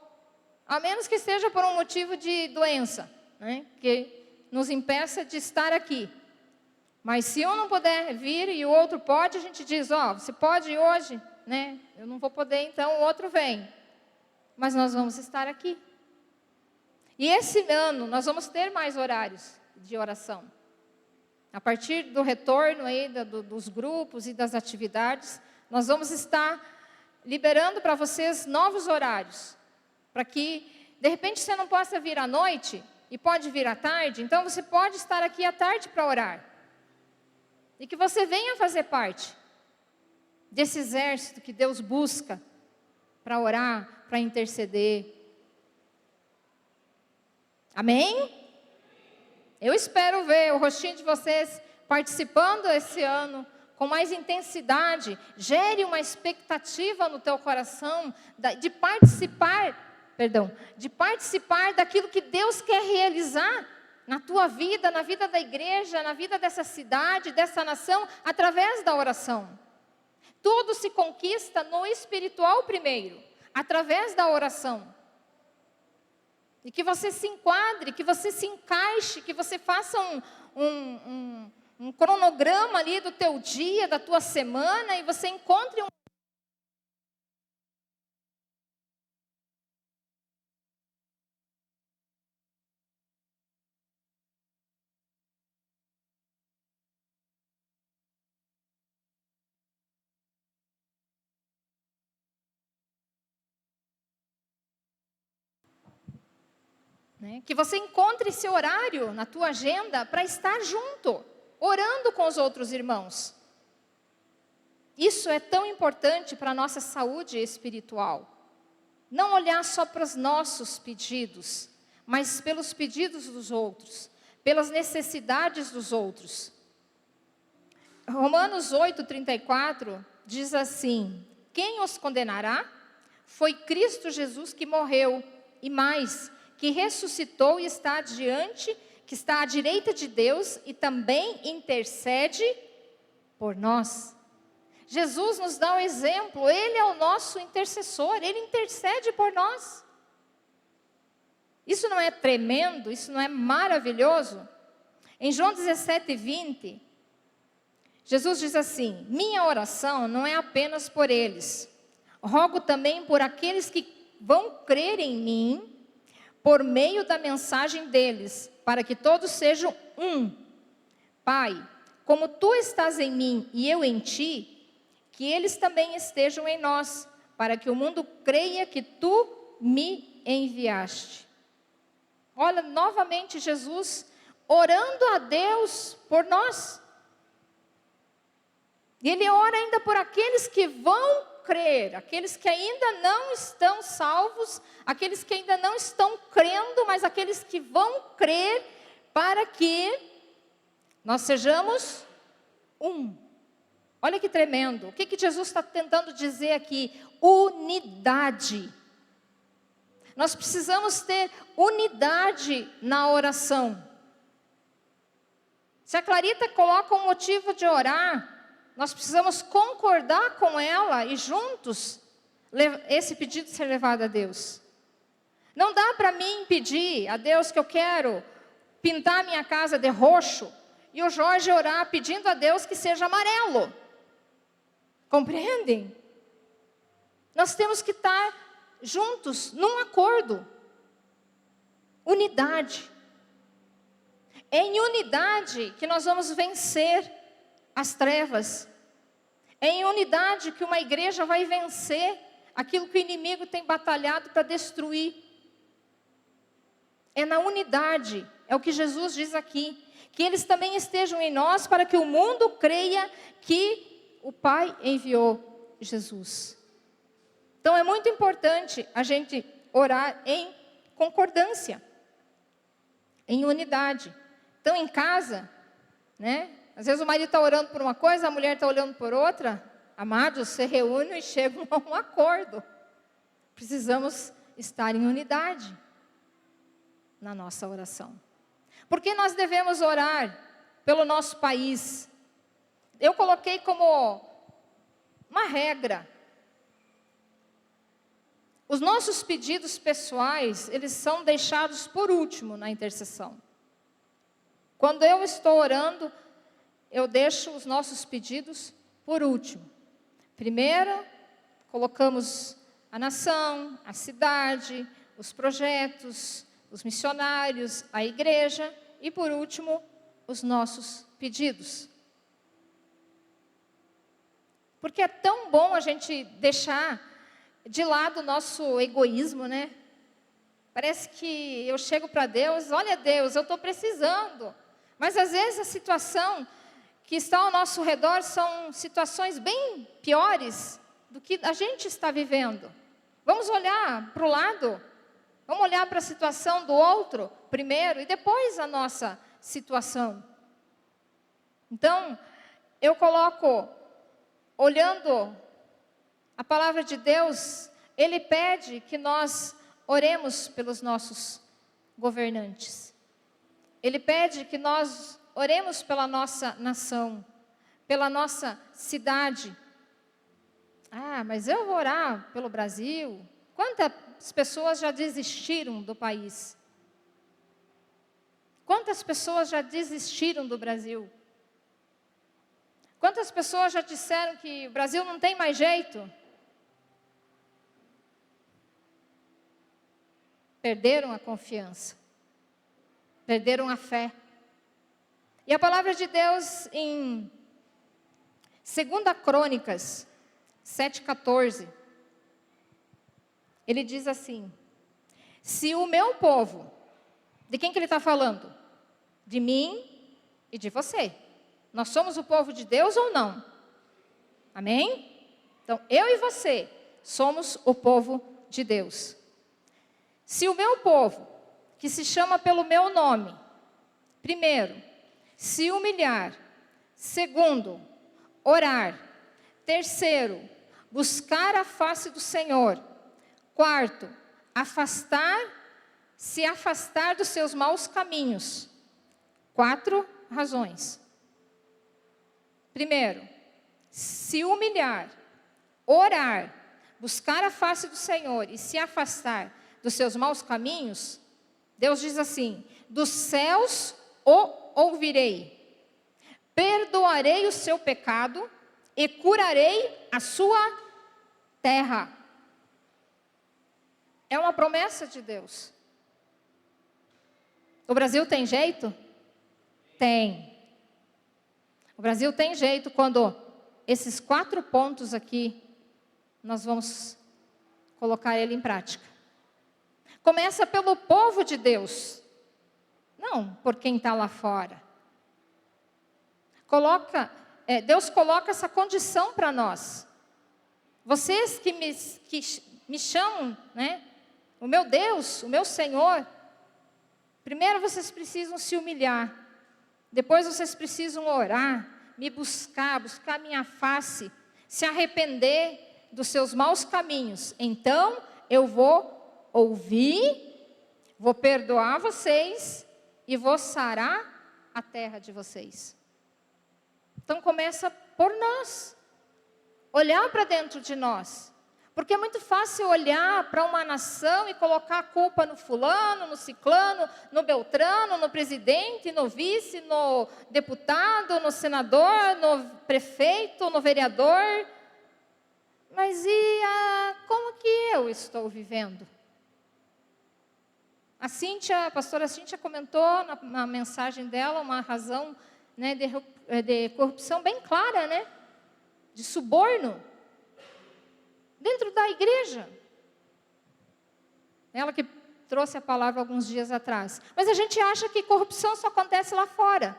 a menos que seja por um motivo de doença, né, que nos impeça de estar aqui. Mas se um não puder vir e o outro pode, a gente diz, você pode ir hoje, né? Eu não vou poder, então o outro vem. Mas nós vamos estar aqui. E esse ano nós vamos ter mais horários de oração. A partir do retorno aí dos grupos e das atividades, nós vamos estar liberando para vocês novos horários. Para que, de repente, você não possa vir à noite e pode vir à tarde, então você pode estar aqui à tarde para orar. E que você venha fazer parte desse exército que Deus busca para orar, para interceder. Amém? Eu espero ver o rostinho de vocês participando esse ano com mais intensidade. Gere uma expectativa no teu coração de participar daquilo que Deus quer realizar na tua vida, na vida da igreja, na vida dessa cidade, dessa nação, através da oração. Tudo se conquista no espiritual primeiro, através da oração. E que você se enquadre, que você se encaixe, que você faça um cronograma ali do teu dia, da tua semana, e você encontre que você encontre esse horário na tua agenda para estar junto, orando com os outros irmãos. Isso é tão importante para a nossa saúde espiritual. Não olhar só para os nossos pedidos, mas pelos pedidos dos outros, pelas necessidades dos outros. Romanos 8:34 diz assim: quem os condenará? Foi Cristo Jesus que morreu, e mais, que ressuscitou e está que está à direita de Deus e também intercede por nós. Jesus nos dá um exemplo, Ele é o nosso intercessor, Ele intercede por nós. Isso não é tremendo? Isso não é maravilhoso? Em João 17:20, Jesus diz assim: minha oração não é apenas por eles, rogo também por aqueles que vão crer em mim, por meio da mensagem deles, para que todos sejam um. Pai, como tu estás em mim e eu em ti, que eles também estejam em nós, para que o mundo creia que tu me enviaste. Olha, novamente Jesus orando a Deus por nós. E Ele ora ainda por aqueles que vão crer, aqueles que ainda não estão salvos, aqueles que ainda não estão crendo, mas aqueles que vão crer, para que nós sejamos um. Olha que tremendo. O que Jesus está tentando dizer aqui? Unidade. Nós precisamos ter unidade na oração. Se a Clarita coloca um motivo de orar, nós precisamos concordar com ela e juntos esse pedido ser levado a Deus. Não dá para mim pedir a Deus que eu quero pintar minha casa de roxo e o Jorge orar pedindo a Deus que seja amarelo. Compreendem? Nós temos que estar juntos, num acordo. Unidade. É em unidade que nós vamos vencer as trevas. É em unidade que uma igreja vai vencer aquilo que o inimigo tem batalhado para destruir. É na unidade, é o que Jesus diz aqui, que eles também estejam em nós, para que o mundo creia que o Pai enviou Jesus. Então é muito importante a gente orar em concordância, em unidade. Então em casa, né? Às vezes o marido está orando por uma coisa, a mulher está olhando por outra. amados, se reúnem e chegam a um acordo. Precisamos estar em unidade na nossa oração. Por que nós devemos orar pelo nosso país? Eu coloquei como uma regra. Os nossos pedidos pessoais, eles são deixados por último na intercessão. Quando eu estou orando, eu deixo os nossos pedidos por último. Primeiro, colocamos a nação, a cidade, os projetos, os missionários, a igreja e, por último, os nossos pedidos. Porque é tão bom a gente deixar de lado o nosso egoísmo, né? Parece que eu chego para Deus, olha Deus, eu estou precisando. Mas às vezes a situação que está ao nosso redor são situações bem piores do que a gente está vivendo. Vamos olhar para o lado, vamos olhar para a situação do outro primeiro e depois a nossa situação. Então, eu coloco, olhando a palavra de Deus, Ele pede que nós oremos pelos nossos governantes. Ele pede que nós oremos pela nossa nação, pela nossa cidade. Ah, mas eu vou orar pelo Brasil. Quantas pessoas já desistiram do país? Quantas pessoas já desistiram do Brasil? Quantas pessoas já disseram que o Brasil não tem mais jeito? Perderam a confiança. Perderam a fé. E a palavra de Deus em 2 Crônicas 7,14, ele diz assim: se o meu povo, de quem que ele está falando? De mim e de você. Nós somos o povo de Deus ou não? Amém? Então, eu e você somos o povo de Deus. Se o meu povo, que se chama pelo meu nome, primeiro, se humilhar, segundo, orar, terceiro, buscar a face do Senhor, quarto, se afastar dos seus maus caminhos. 4 razões. Primeiro, se humilhar, orar, buscar a face do Senhor e se afastar dos seus maus caminhos, Deus diz assim: dos céus o ouvirei, perdoarei o seu pecado e curarei a sua terra. É uma promessa de Deus. O Brasil tem jeito? Tem. O Brasil tem jeito quando esses 4 pontos aqui, nós vamos colocar ele em prática. Começa pelo povo de Deus, não por quem está lá fora. Deus coloca essa condição para nós. Vocês que me chamam, né? O meu Deus, o meu Senhor. Primeiro vocês precisam se humilhar. Depois vocês precisam orar, me buscar minha face, se arrepender dos seus maus caminhos. Então eu vou ouvir, vou perdoar vocês e vou sarar a terra de vocês. Então começa por nós, olhar para dentro de nós, porque é muito fácil olhar para uma nação e colocar a culpa no fulano, no ciclano, no beltrano, no presidente, no vice, no deputado, no senador, no prefeito, no vereador. Mas como que eu estou vivendo? A pastora Cíntia comentou na mensagem dela uma razão, né, de corrupção bem clara, né? De suborno dentro da igreja. Ela que trouxe a palavra alguns dias atrás. Mas a gente acha que corrupção só acontece lá fora.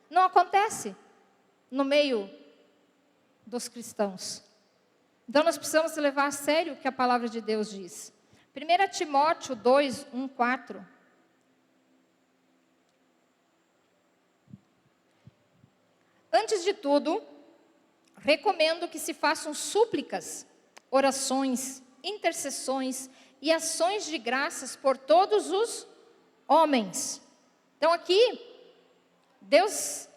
Não acontece no meio dos cristãos. Então nós precisamos levar a sério o que a palavra de Deus diz. 1 Timóteo 2, 1, 4. Antes de tudo, recomendo que se façam súplicas, orações, intercessões e ações de graças por todos os homens. Então aqui,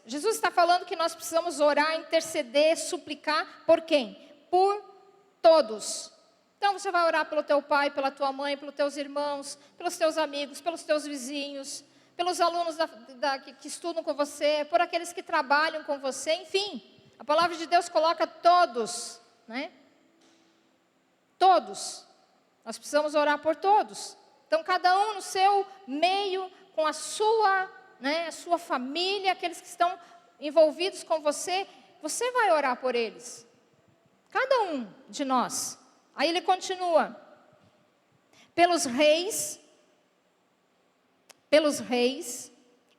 Jesus está falando que nós precisamos orar, interceder, suplicar por quem? Por todos. Então você vai orar pelo teu pai, pela tua mãe, pelos teus irmãos, pelos teus amigos, pelos teus vizinhos, pelos alunos que estudam com você, por aqueles que trabalham com você, enfim. A palavra de Deus coloca todos, né? Todos. Nós precisamos orar por todos. Então cada um no seu meio, com a sua família, aqueles que estão envolvidos com você, você vai orar por eles. Cada um de nós. Aí ele continua. Pelos reis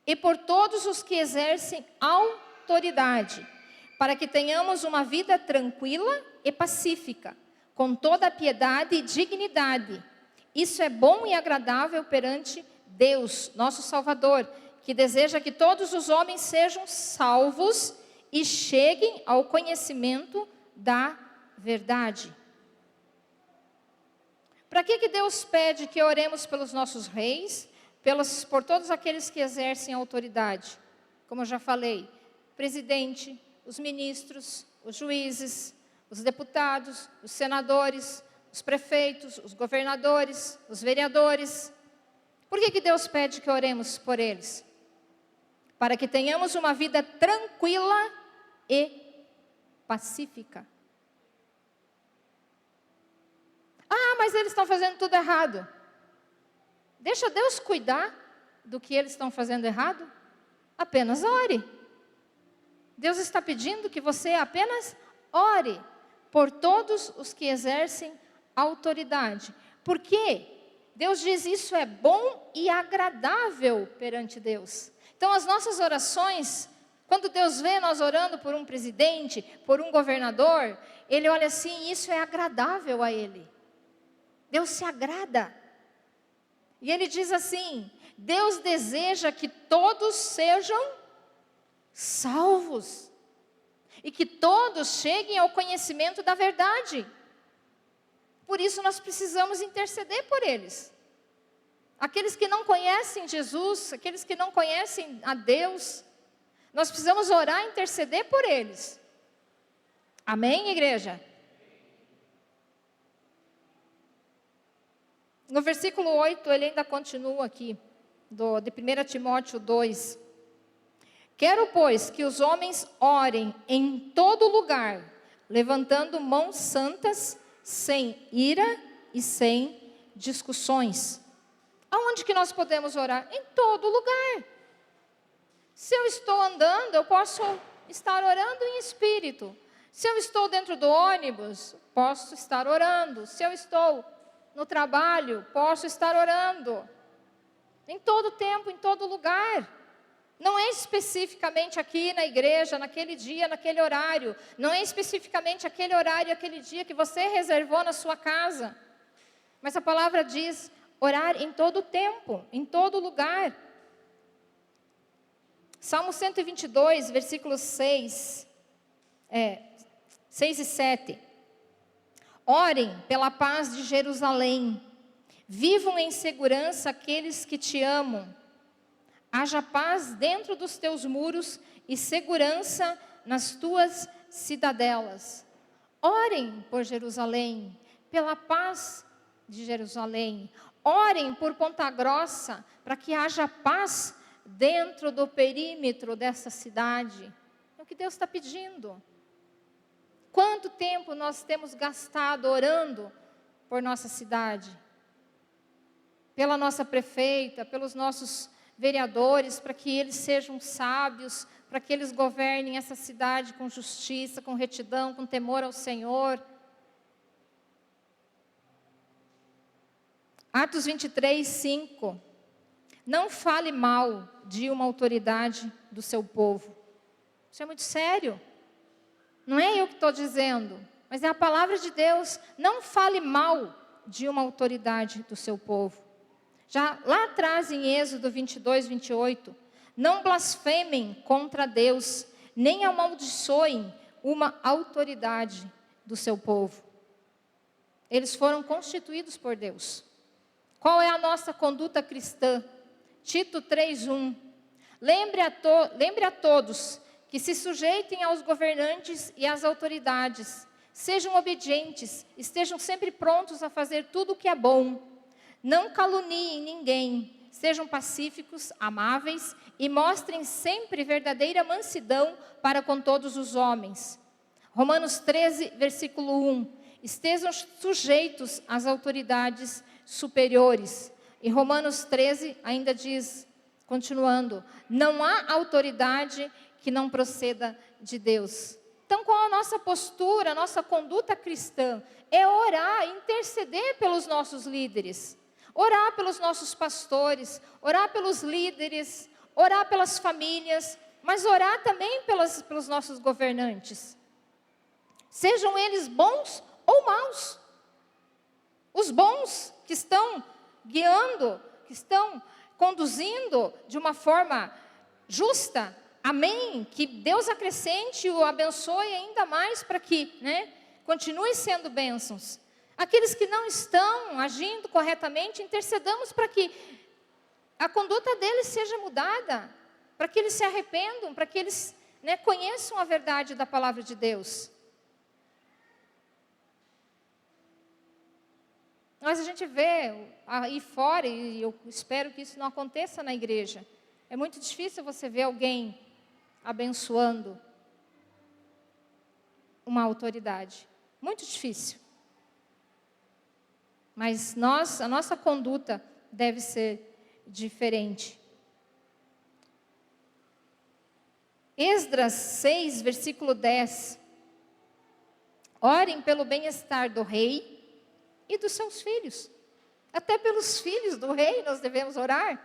e por todos os que exercem autoridade, para que tenhamos uma vida tranquila e pacífica, com toda a piedade e dignidade. Isso é bom e agradável perante Deus, nosso Salvador, que deseja que todos os homens sejam salvos e cheguem ao conhecimento da verdade. Para que Deus pede que oremos pelos nossos reis, por todos aqueles que exercem autoridade? Como eu já falei, presidente, os ministros, os juízes, os deputados, os senadores, os prefeitos, os governadores, os vereadores. Por que Deus pede que oremos por eles? Para que tenhamos uma vida tranquila e pacífica. Ah, mas eles estão fazendo tudo errado. Deixa Deus cuidar do que eles estão fazendo errado. Apenas ore. Deus está pedindo que você apenas ore por todos os que exercem autoridade. Por quê? Deus diz isso é bom e agradável perante Deus. Então as nossas orações, quando Deus vê nós orando por um presidente, por um governador, Ele olha assim, isso é agradável a Ele. Deus se agrada. E Ele diz assim, Deus deseja que todos sejam salvos. E que todos cheguem ao conhecimento da verdade. Por isso nós precisamos interceder por eles. Aqueles que não conhecem Jesus, aqueles que não conhecem a Deus, nós precisamos orar e interceder por eles. Amém, igreja? No versículo 8, ele ainda continua aqui, de 1 Timóteo 2. Quero, pois, que os homens orem em todo lugar, levantando mãos santas, sem ira e sem discussões. Aonde que nós podemos orar? Em todo lugar. Se eu estou andando, eu posso estar orando em espírito. Se eu estou dentro do ônibus, posso estar orando. Se eu estou no trabalho, posso estar orando. Em todo tempo, em todo lugar. Não é especificamente aqui na igreja, naquele dia, naquele horário. Não é especificamente aquele horário, aquele dia que você reservou na sua casa. Mas a palavra diz orar em todo tempo, em todo lugar. Salmo 122, versículos 6 e 7. Orem pela paz de Jerusalém. Vivam em segurança aqueles que te amam. Haja paz dentro dos teus muros e segurança nas tuas cidadelas. Orem por Jerusalém, pela paz de Jerusalém. Orem por Ponta Grossa, para que haja paz dentro do perímetro dessa cidade. É o que Deus está pedindo. Quanto tempo nós temos gastado orando por nossa cidade? Pela nossa prefeita, pelos nossos vereadores, para que eles sejam sábios, para que eles governem essa cidade com justiça, com retidão, com temor ao Senhor. Atos 23, 5. Não fale mal de uma autoridade do seu povo. Isso é muito sério. Não é eu que estou dizendo, mas é a palavra de Deus. Não fale mal de uma autoridade do seu povo. Já lá atrás em Êxodo 22, 28, não blasfemem contra Deus, nem amaldiçoem uma autoridade do seu povo. Eles foram constituídos por Deus. Qual é a nossa conduta cristã? Tito 3:1. Lembre a todos que se sujeitem aos governantes e às autoridades. Sejam obedientes, estejam sempre prontos a fazer tudo o que é bom. Não caluniem ninguém. Sejam pacíficos, amáveis e mostrem sempre verdadeira mansidão para com todos os homens. Romanos 13, versículo 1. Estejam sujeitos às autoridades superiores. E Romanos 13 ainda diz, continuando, não há autoridade que não proceda de Deus. Então, qual a nossa postura, a nossa conduta cristã? É orar, interceder pelos nossos líderes, orar pelos nossos pastores, orar pelos líderes, orar pelas famílias, mas orar também pelos nossos governantes. Sejam eles bons ou maus. Os bons que estão guiando, que estão conduzindo de uma forma justa, amém, que Deus acrescente e o abençoe ainda mais para que, continue sendo bênçãos. Aqueles que não estão agindo corretamente, intercedamos para que a conduta deles seja mudada, para que eles se arrependam, para que eles conheçam a verdade da palavra de Deus. Mas a gente vê aí fora, e eu espero que isso não aconteça na igreja, é muito difícil você ver alguém abençoando uma autoridade. Muito difícil. Mas a nossa conduta deve ser diferente. Esdras 6, versículo 10. Orem pelo bem-estar do rei e dos seus filhos. Até pelos filhos do rei nós devemos orar.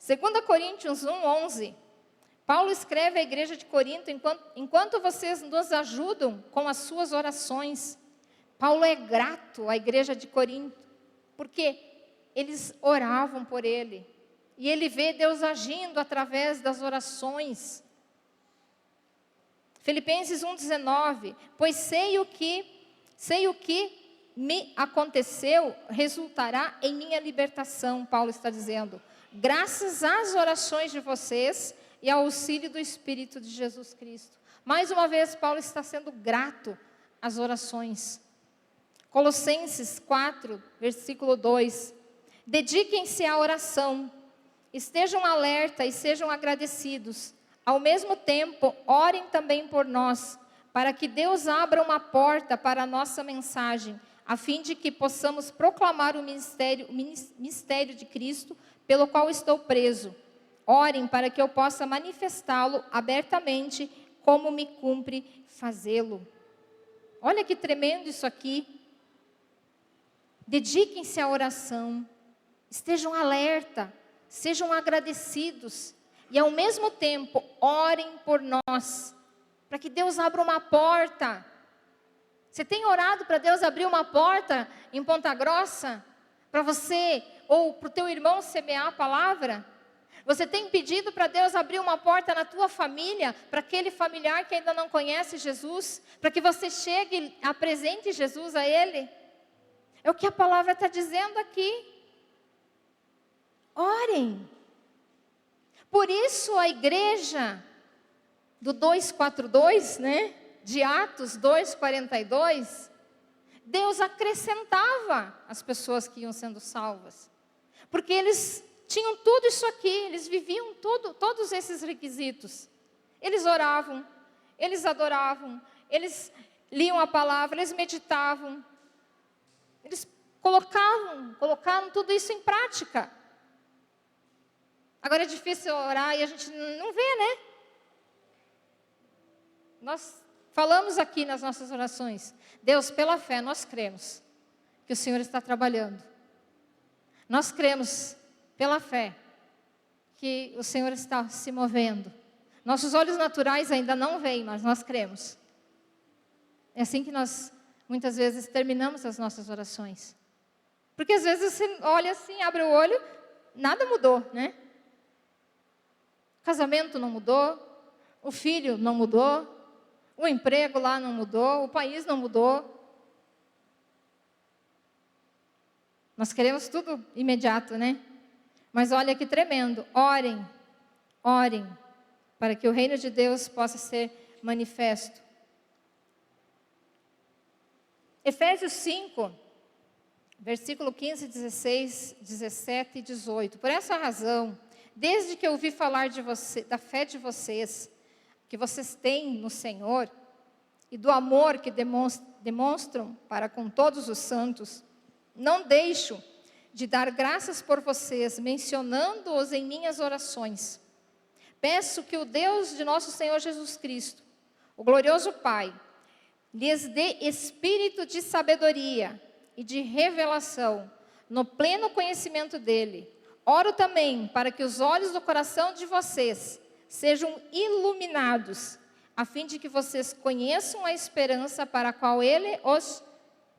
2 Coríntios 1, 11. Paulo escreve à igreja de Corinto, enquanto vocês nos ajudam com as suas orações. Paulo é grato à igreja de Corinto, porque eles oravam por ele. E ele vê Deus agindo através das orações. Filipenses 1,19. Pois sei o que me aconteceu resultará em minha libertação, Paulo está dizendo. Graças às orações de vocês e ao auxílio do Espírito de Jesus Cristo. Mais uma vez, Paulo está sendo grato às orações. Colossenses 4, versículo 2. Dediquem-se à oração, estejam alerta e sejam agradecidos. Ao mesmo tempo, orem também por nós, para que Deus abra uma porta para a nossa mensagem, a fim de que possamos proclamar o mistério de Cristo, pelo qual estou preso. Orem para que eu possa manifestá-lo abertamente, como me cumpre fazê-lo. Olha que tremendo isso aqui. Dediquem-se à oração, estejam alerta, sejam agradecidos e ao mesmo tempo orem por nós, para que Deus abra uma porta. Você tem orado para Deus abrir uma porta em Ponta Grossa, para você ou para o teu irmão semear a palavra? Você tem pedido para Deus abrir uma porta na tua família, para aquele familiar que ainda não conhece Jesus, para que você chegue e apresente Jesus a ele? É o que a palavra está dizendo aqui. Orem. Por isso a igreja do 242, de Atos 2:42, Deus acrescentava as pessoas que iam sendo salvas. Porque eles tinham tudo isso aqui, eles viviam todos esses requisitos. Eles oravam, eles adoravam, eles liam a palavra, eles meditavam. Eles colocaram tudo isso em prática. Agora é difícil orar e a gente não vê, Nós falamos aqui nas nossas orações, Deus, pela fé, nós cremos que o Senhor está trabalhando. Nós cremos, pela fé, que o Senhor está se movendo. Nossos olhos naturais ainda não veem, mas nós cremos. É assim que nós, muitas vezes, terminamos as nossas orações. Porque às vezes você olha assim, abre o olho, nada mudou, O casamento não mudou, o filho não mudou, O emprego lá não mudou, o país não mudou. Nós queremos tudo imediato, né? Mas olha que tremendo. Orem, orem, para que o reino de Deus possa ser manifesto. Efésios 5, versículo 15, 16, 17 e 18. Por essa razão, desde que eu ouvi falar da fé de vocês, que vocês têm no Senhor, e do amor que demonstram para com todos os santos, não deixo de dar graças por vocês, mencionando-os em minhas orações. Peço que o Deus de nosso Senhor Jesus Cristo, o glorioso Pai, lhes dê espírito de sabedoria e de revelação, no pleno conhecimento dele. Oro também para que os olhos do coração de vocês sejam iluminados, a fim de que vocês conheçam a esperança para a qual ele os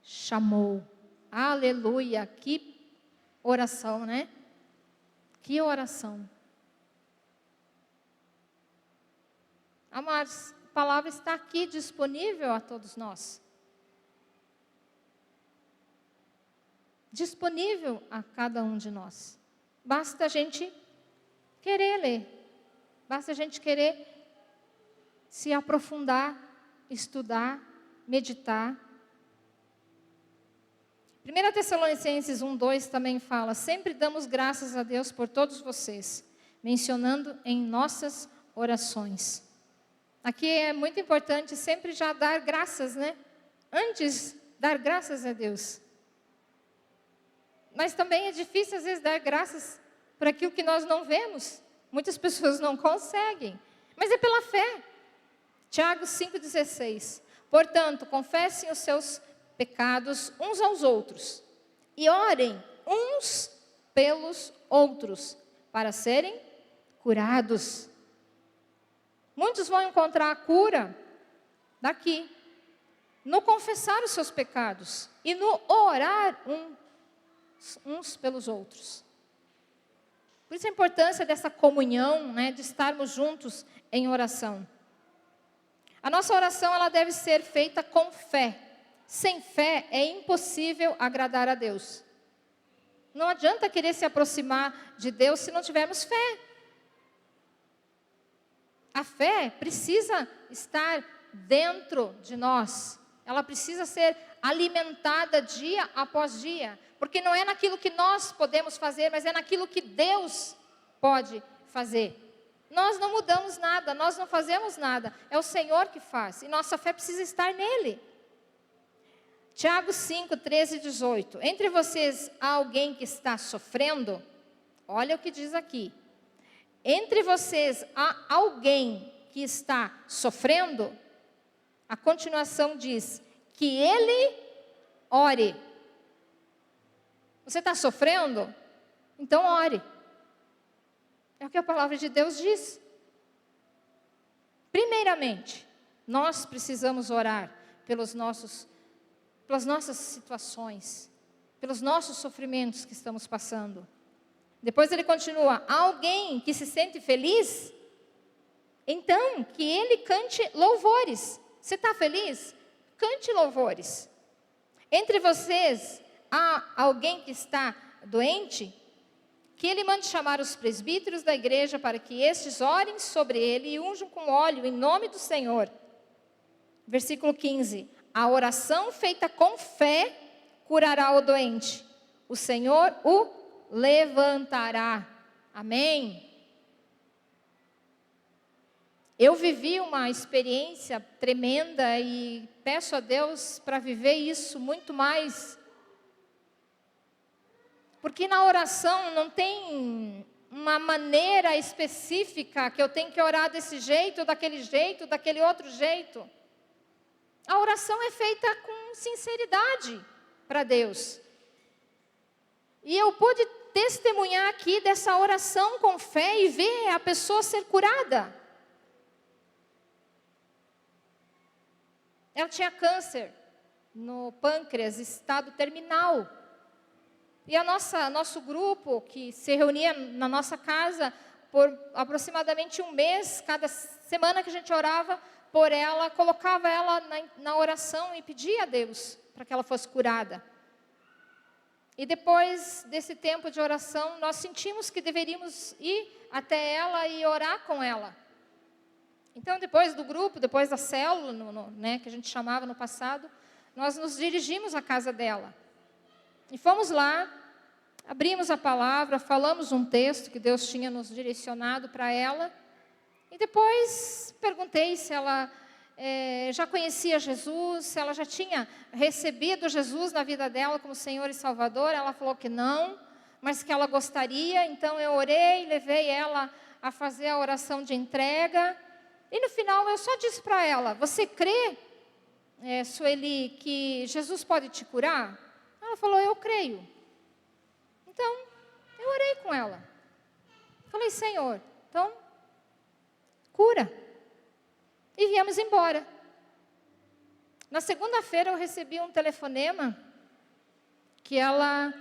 chamou. Aleluia! Que oração, né? Que oração. Amados, a palavra está aqui disponível a todos nós. Disponível a cada um de nós. Basta a gente querer ler. Basta a gente querer se aprofundar, estudar, meditar. 1 Tessalonicenses 1:2 também fala: sempre damos graças a Deus por todos vocês, mencionando em nossas orações. Aqui é muito importante sempre já dar graças, né? Antes, dar graças a Deus. Mas também é difícil, às vezes, dar graças por aquilo que nós não vemos. Muitas pessoas não conseguem. Mas é pela fé. Tiago 5,16. Portanto, confessem os seus pecados uns aos outros. E orem uns pelos outros, para serem curados. Muitos vão encontrar a cura daqui, no confessar os seus pecados e no orar uns pelos outros. Por isso a importância dessa comunhão, né, de estarmos juntos em oração. A nossa oração ela deve ser feita com fé. Sem fé é impossível agradar a Deus. Não adianta querer se aproximar de Deus se não tivermos fé. A fé precisa estar dentro de nós. Ela precisa ser alimentada dia após dia. Porque não é naquilo que nós podemos fazer, mas é naquilo que Deus pode fazer. Nós não mudamos nada, nós não fazemos nada. É o Senhor que faz. E nossa fé precisa estar nele. Tiago 5, 13 e 18. Entre vocês há alguém que está sofrendo? Olha o que diz aqui. Entre vocês há alguém que está sofrendo? A continuação diz que ele ore. Você está sofrendo? Então ore. É o que a palavra de Deus diz. Primeiramente, nós precisamos orar pelas nossas situações, pelos nossos sofrimentos que estamos passando. Depois ele continua: há alguém que se sente feliz? Então, que ele cante louvores. Você está feliz? Cante louvores. Entre vocês, há alguém que está doente? Que ele mande chamar os presbíteros da igreja para que estes orem sobre ele e unjam com óleo em nome do Senhor. Versículo 15. A oração feita com fé curará o doente. O Senhor o levantará. Amém? Eu vivi uma experiência tremenda e peço a Deus para viver isso muito mais. Porque na oração não tem uma maneira específica que eu tenho que orar desse jeito, daquele outro jeito. A oração é feita com sinceridade para Deus. E eu pude testemunhar aqui dessa oração com fé e ver a pessoa ser curada. Ela tinha câncer no pâncreas, estado terminal. E nosso grupo, que se reunia na nossa casa por aproximadamente um mês, cada semana que a gente orava por ela, colocava ela na oração e pedia a Deus para que ela fosse curada. E depois desse tempo de oração, nós sentimos que deveríamos ir até ela e orar com ela. Então, depois do grupo, depois da célula, né, que a gente chamava no passado, nós nos dirigimos à casa dela. E fomos lá, abrimos a palavra, falamos um texto que Deus tinha nos direcionado para ela. E depois perguntei se ela já conhecia Jesus, se ela já tinha recebido Jesus na vida dela como Senhor e Salvador. Ela falou que não, mas que ela gostaria. Então eu orei, levei ela a fazer a oração de entrega. E no final eu só disse para ela: você crê, Sueli, que Jesus pode te curar? Ela falou: eu creio. Então eu orei com ela. Falei: Senhor, então cura. E viemos embora. Na segunda-feira eu recebi um telefonema que ela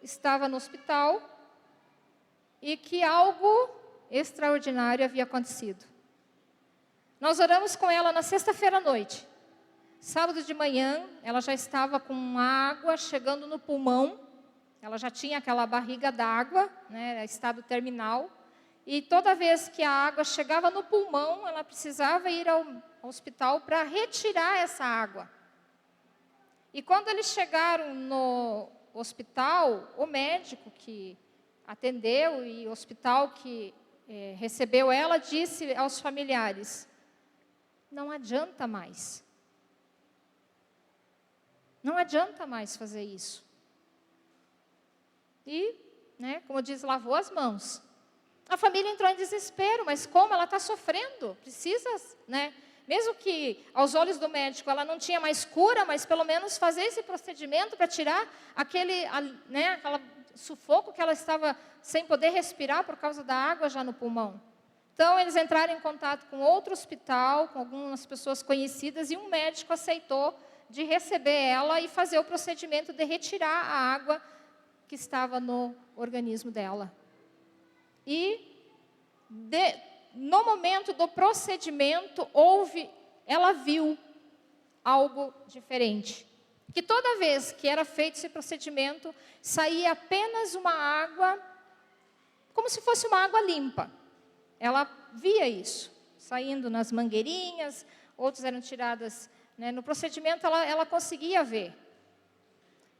estava no hospital e que algo extraordinário havia acontecido. Nós oramos com ela na sexta-feira à noite. Sábado de manhã, ela já estava com água chegando no pulmão. Ela já tinha aquela barriga d'água, né, estado terminal. E toda vez que a água chegava no pulmão, ela precisava ir ao hospital para retirar essa água. E quando eles chegaram no hospital, o médico que atendeu e o hospital que recebeu ela disse aos familiares: não adianta mais. Não adianta mais fazer isso. E, né, como diz, lavou as mãos. A família entrou em desespero, mas como? Ela está sofrendo, precisa, né? Mesmo que aos olhos do médico ela não tinha mais cura, mas pelo menos fazer esse procedimento para tirar aquele sufoco que ela estava sem poder respirar por causa da água já no pulmão. Então eles entraram em contato com outro hospital, com algumas pessoas conhecidas, e um médico aceitou de receber ela e fazer o procedimento de retirar a água que estava no organismo dela. E no momento do procedimento, ela viu algo diferente. Que toda vez que era feito esse procedimento, saía apenas uma água, como se fosse uma água limpa. Ela via isso, saindo nas mangueirinhas, outras eram tiradas, né, no procedimento, ela conseguia ver.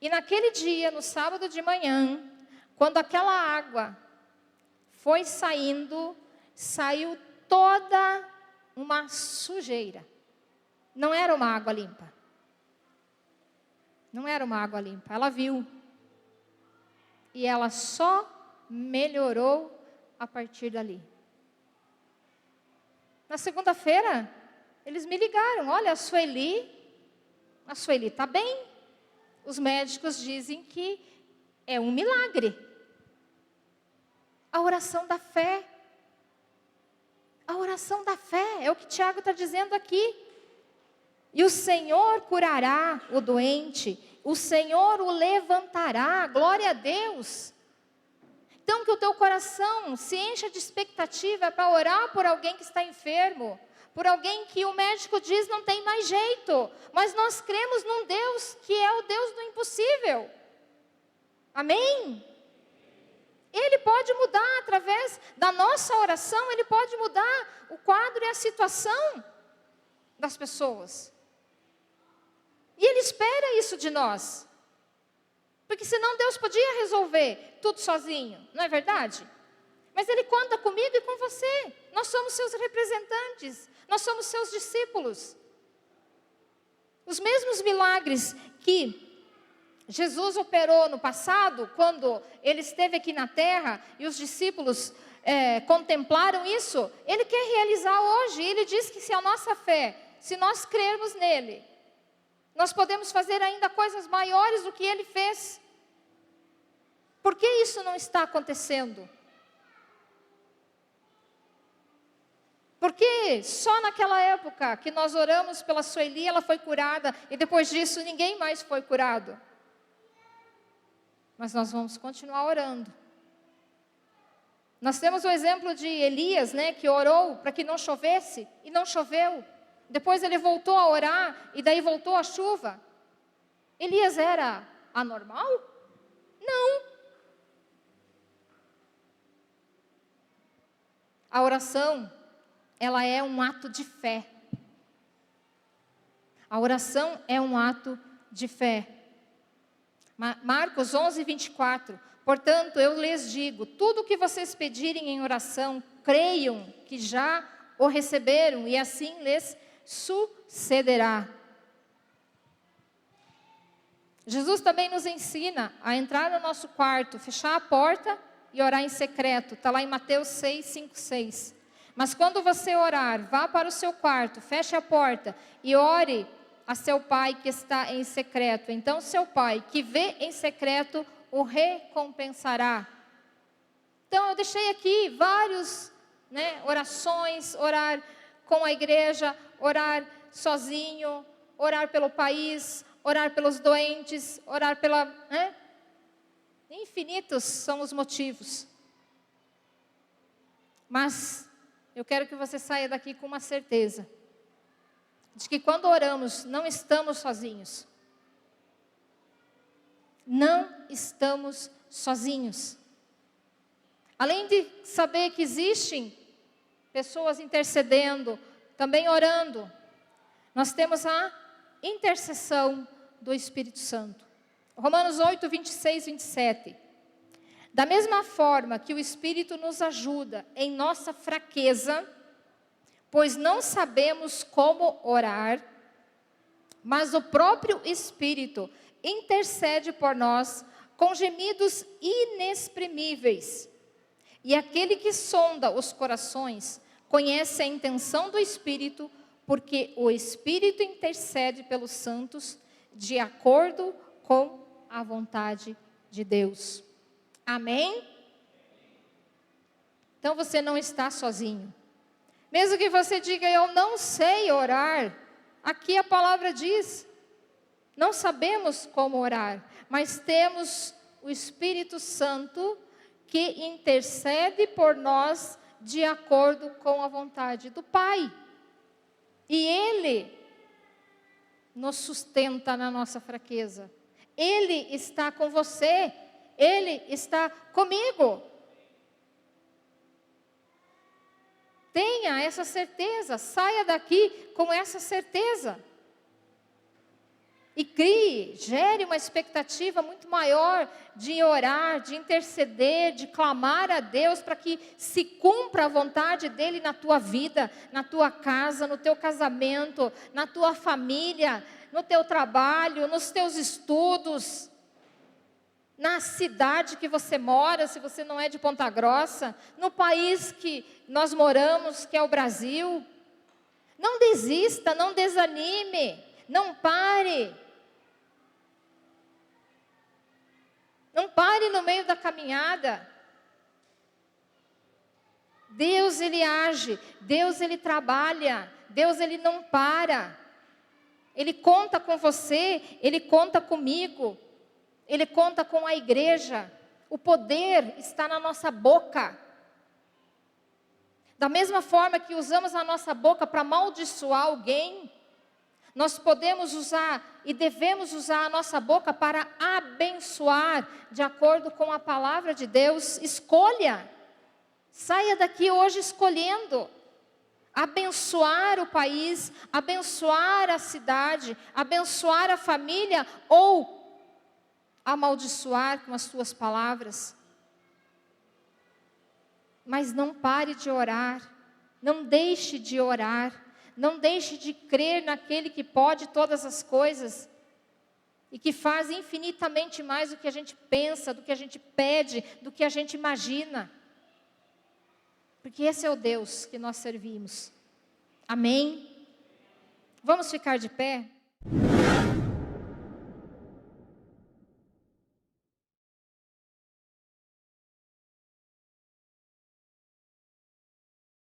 E naquele dia, no sábado de manhã, quando aquela água foi saindo, saiu toda uma sujeira. Não era uma água limpa. Não era uma água limpa. Ela viu. E ela só melhorou a partir dali. Na segunda-feira, eles me ligaram: olha, a Sueli está bem. Os médicos dizem que é um milagre. A oração da fé. A oração da fé, é o que Tiago está dizendo aqui. E o Senhor curará o doente, o Senhor o levantará, glória a Deus. Então que o teu coração se encha de expectativa para orar por alguém que está enfermo, por alguém que o médico diz não tem mais jeito, mas nós cremos num Deus que é o Deus do impossível. Amém? Ele pode mudar através da nossa oração, Ele pode mudar o quadro e a situação das pessoas. E Ele espera isso de nós. Porque senão Deus podia resolver tudo sozinho, não é verdade? Mas Ele conta comigo e com você. Nós somos seus representantes, nós somos seus discípulos. Os mesmos milagres que Jesus operou no passado, quando Ele esteve aqui na terra e os discípulos contemplaram isso, Ele quer realizar hoje. Ele diz que se a nossa fé, se nós crermos nele, nós podemos fazer ainda coisas maiores do que Ele fez. Por que isso não está acontecendo? Porque só naquela época que nós oramos pela Sueli, ela foi curada, e depois disso ninguém mais foi curado. Mas nós vamos continuar orando. Nós temos o exemplo de Elias, né, que orou para que não chovesse e não choveu. Depois ele voltou a orar e daí voltou a chuva. Elias era anormal? Não. A oração, ela é um ato de fé. A oração é um ato de fé. Marcos 11, 24. Portanto, eu lhes digo, tudo o que vocês pedirem em oração, creiam que já o receberam e assim lhes sucederá. Jesus também nos ensina a entrar no nosso quarto, fechar a porta e orar em secreto. Está lá em Mateus 6, 5, 6. Mas quando você orar, vá para o seu quarto, feche a porta e ore a seu pai que está em secreto. Então seu pai que vê em secreto o recompensará. Então eu deixei aqui vários, orações, orar com a igreja, orar sozinho, orar pelo país, orar pelos doentes, orar pela... Infinitos são os motivos. Mas eu quero que você saia daqui com uma certeza de que quando oramos, não estamos sozinhos. Não estamos sozinhos. Além de saber que existem pessoas intercedendo, também orando, nós temos a intercessão do Espírito Santo. Romanos 8, 26, 27. Da mesma forma que o Espírito nos ajuda em nossa fraqueza, pois não sabemos como orar, mas o próprio Espírito intercede por nós com gemidos inexprimíveis. E aquele que sonda os corações conhece a intenção do Espírito, porque o Espírito intercede pelos santos de acordo com a vontade de Deus. Amém? Então você não está sozinho. Mesmo que você diga, eu não sei orar, aqui a palavra diz, não sabemos como orar, mas temos o Espírito Santo que intercede por nós de acordo com a vontade do Pai. E Ele nos sustenta na nossa fraqueza. Ele está com você, Ele está comigo. Tenha essa certeza, saia daqui com essa certeza. E crie, gere uma expectativa muito maior de orar, de interceder, de clamar a Deus para que se cumpra a vontade dEle na tua vida, na tua casa, no teu casamento, na tua família, no teu trabalho, nos teus estudos, na cidade que você mora, se você não é de Ponta Grossa, no país que nós moramos, que é o Brasil. Não desista, não desanime, não pare. Não pare no meio da caminhada. Deus, Ele age, Deus, Ele trabalha, Deus, Ele não para. Ele conta com você, Ele conta comigo, Ele conta com a igreja. O poder está na nossa boca. Da mesma forma que usamos a nossa boca para amaldiçoar alguém, nós podemos usar e devemos usar a nossa boca para abençoar, de acordo com a palavra de Deus. Escolha, saia daqui hoje escolhendo abençoar o país, abençoar a cidade, abençoar a família ou amaldiçoar com as suas palavras. Mas não pare de orar, não deixe de orar. Não deixe de crer naquele que pode todas as coisas e que faz infinitamente mais do que a gente pensa, do que a gente pede, do que a gente imagina. Porque esse é o Deus que nós servimos. Amém? Vamos ficar de pé?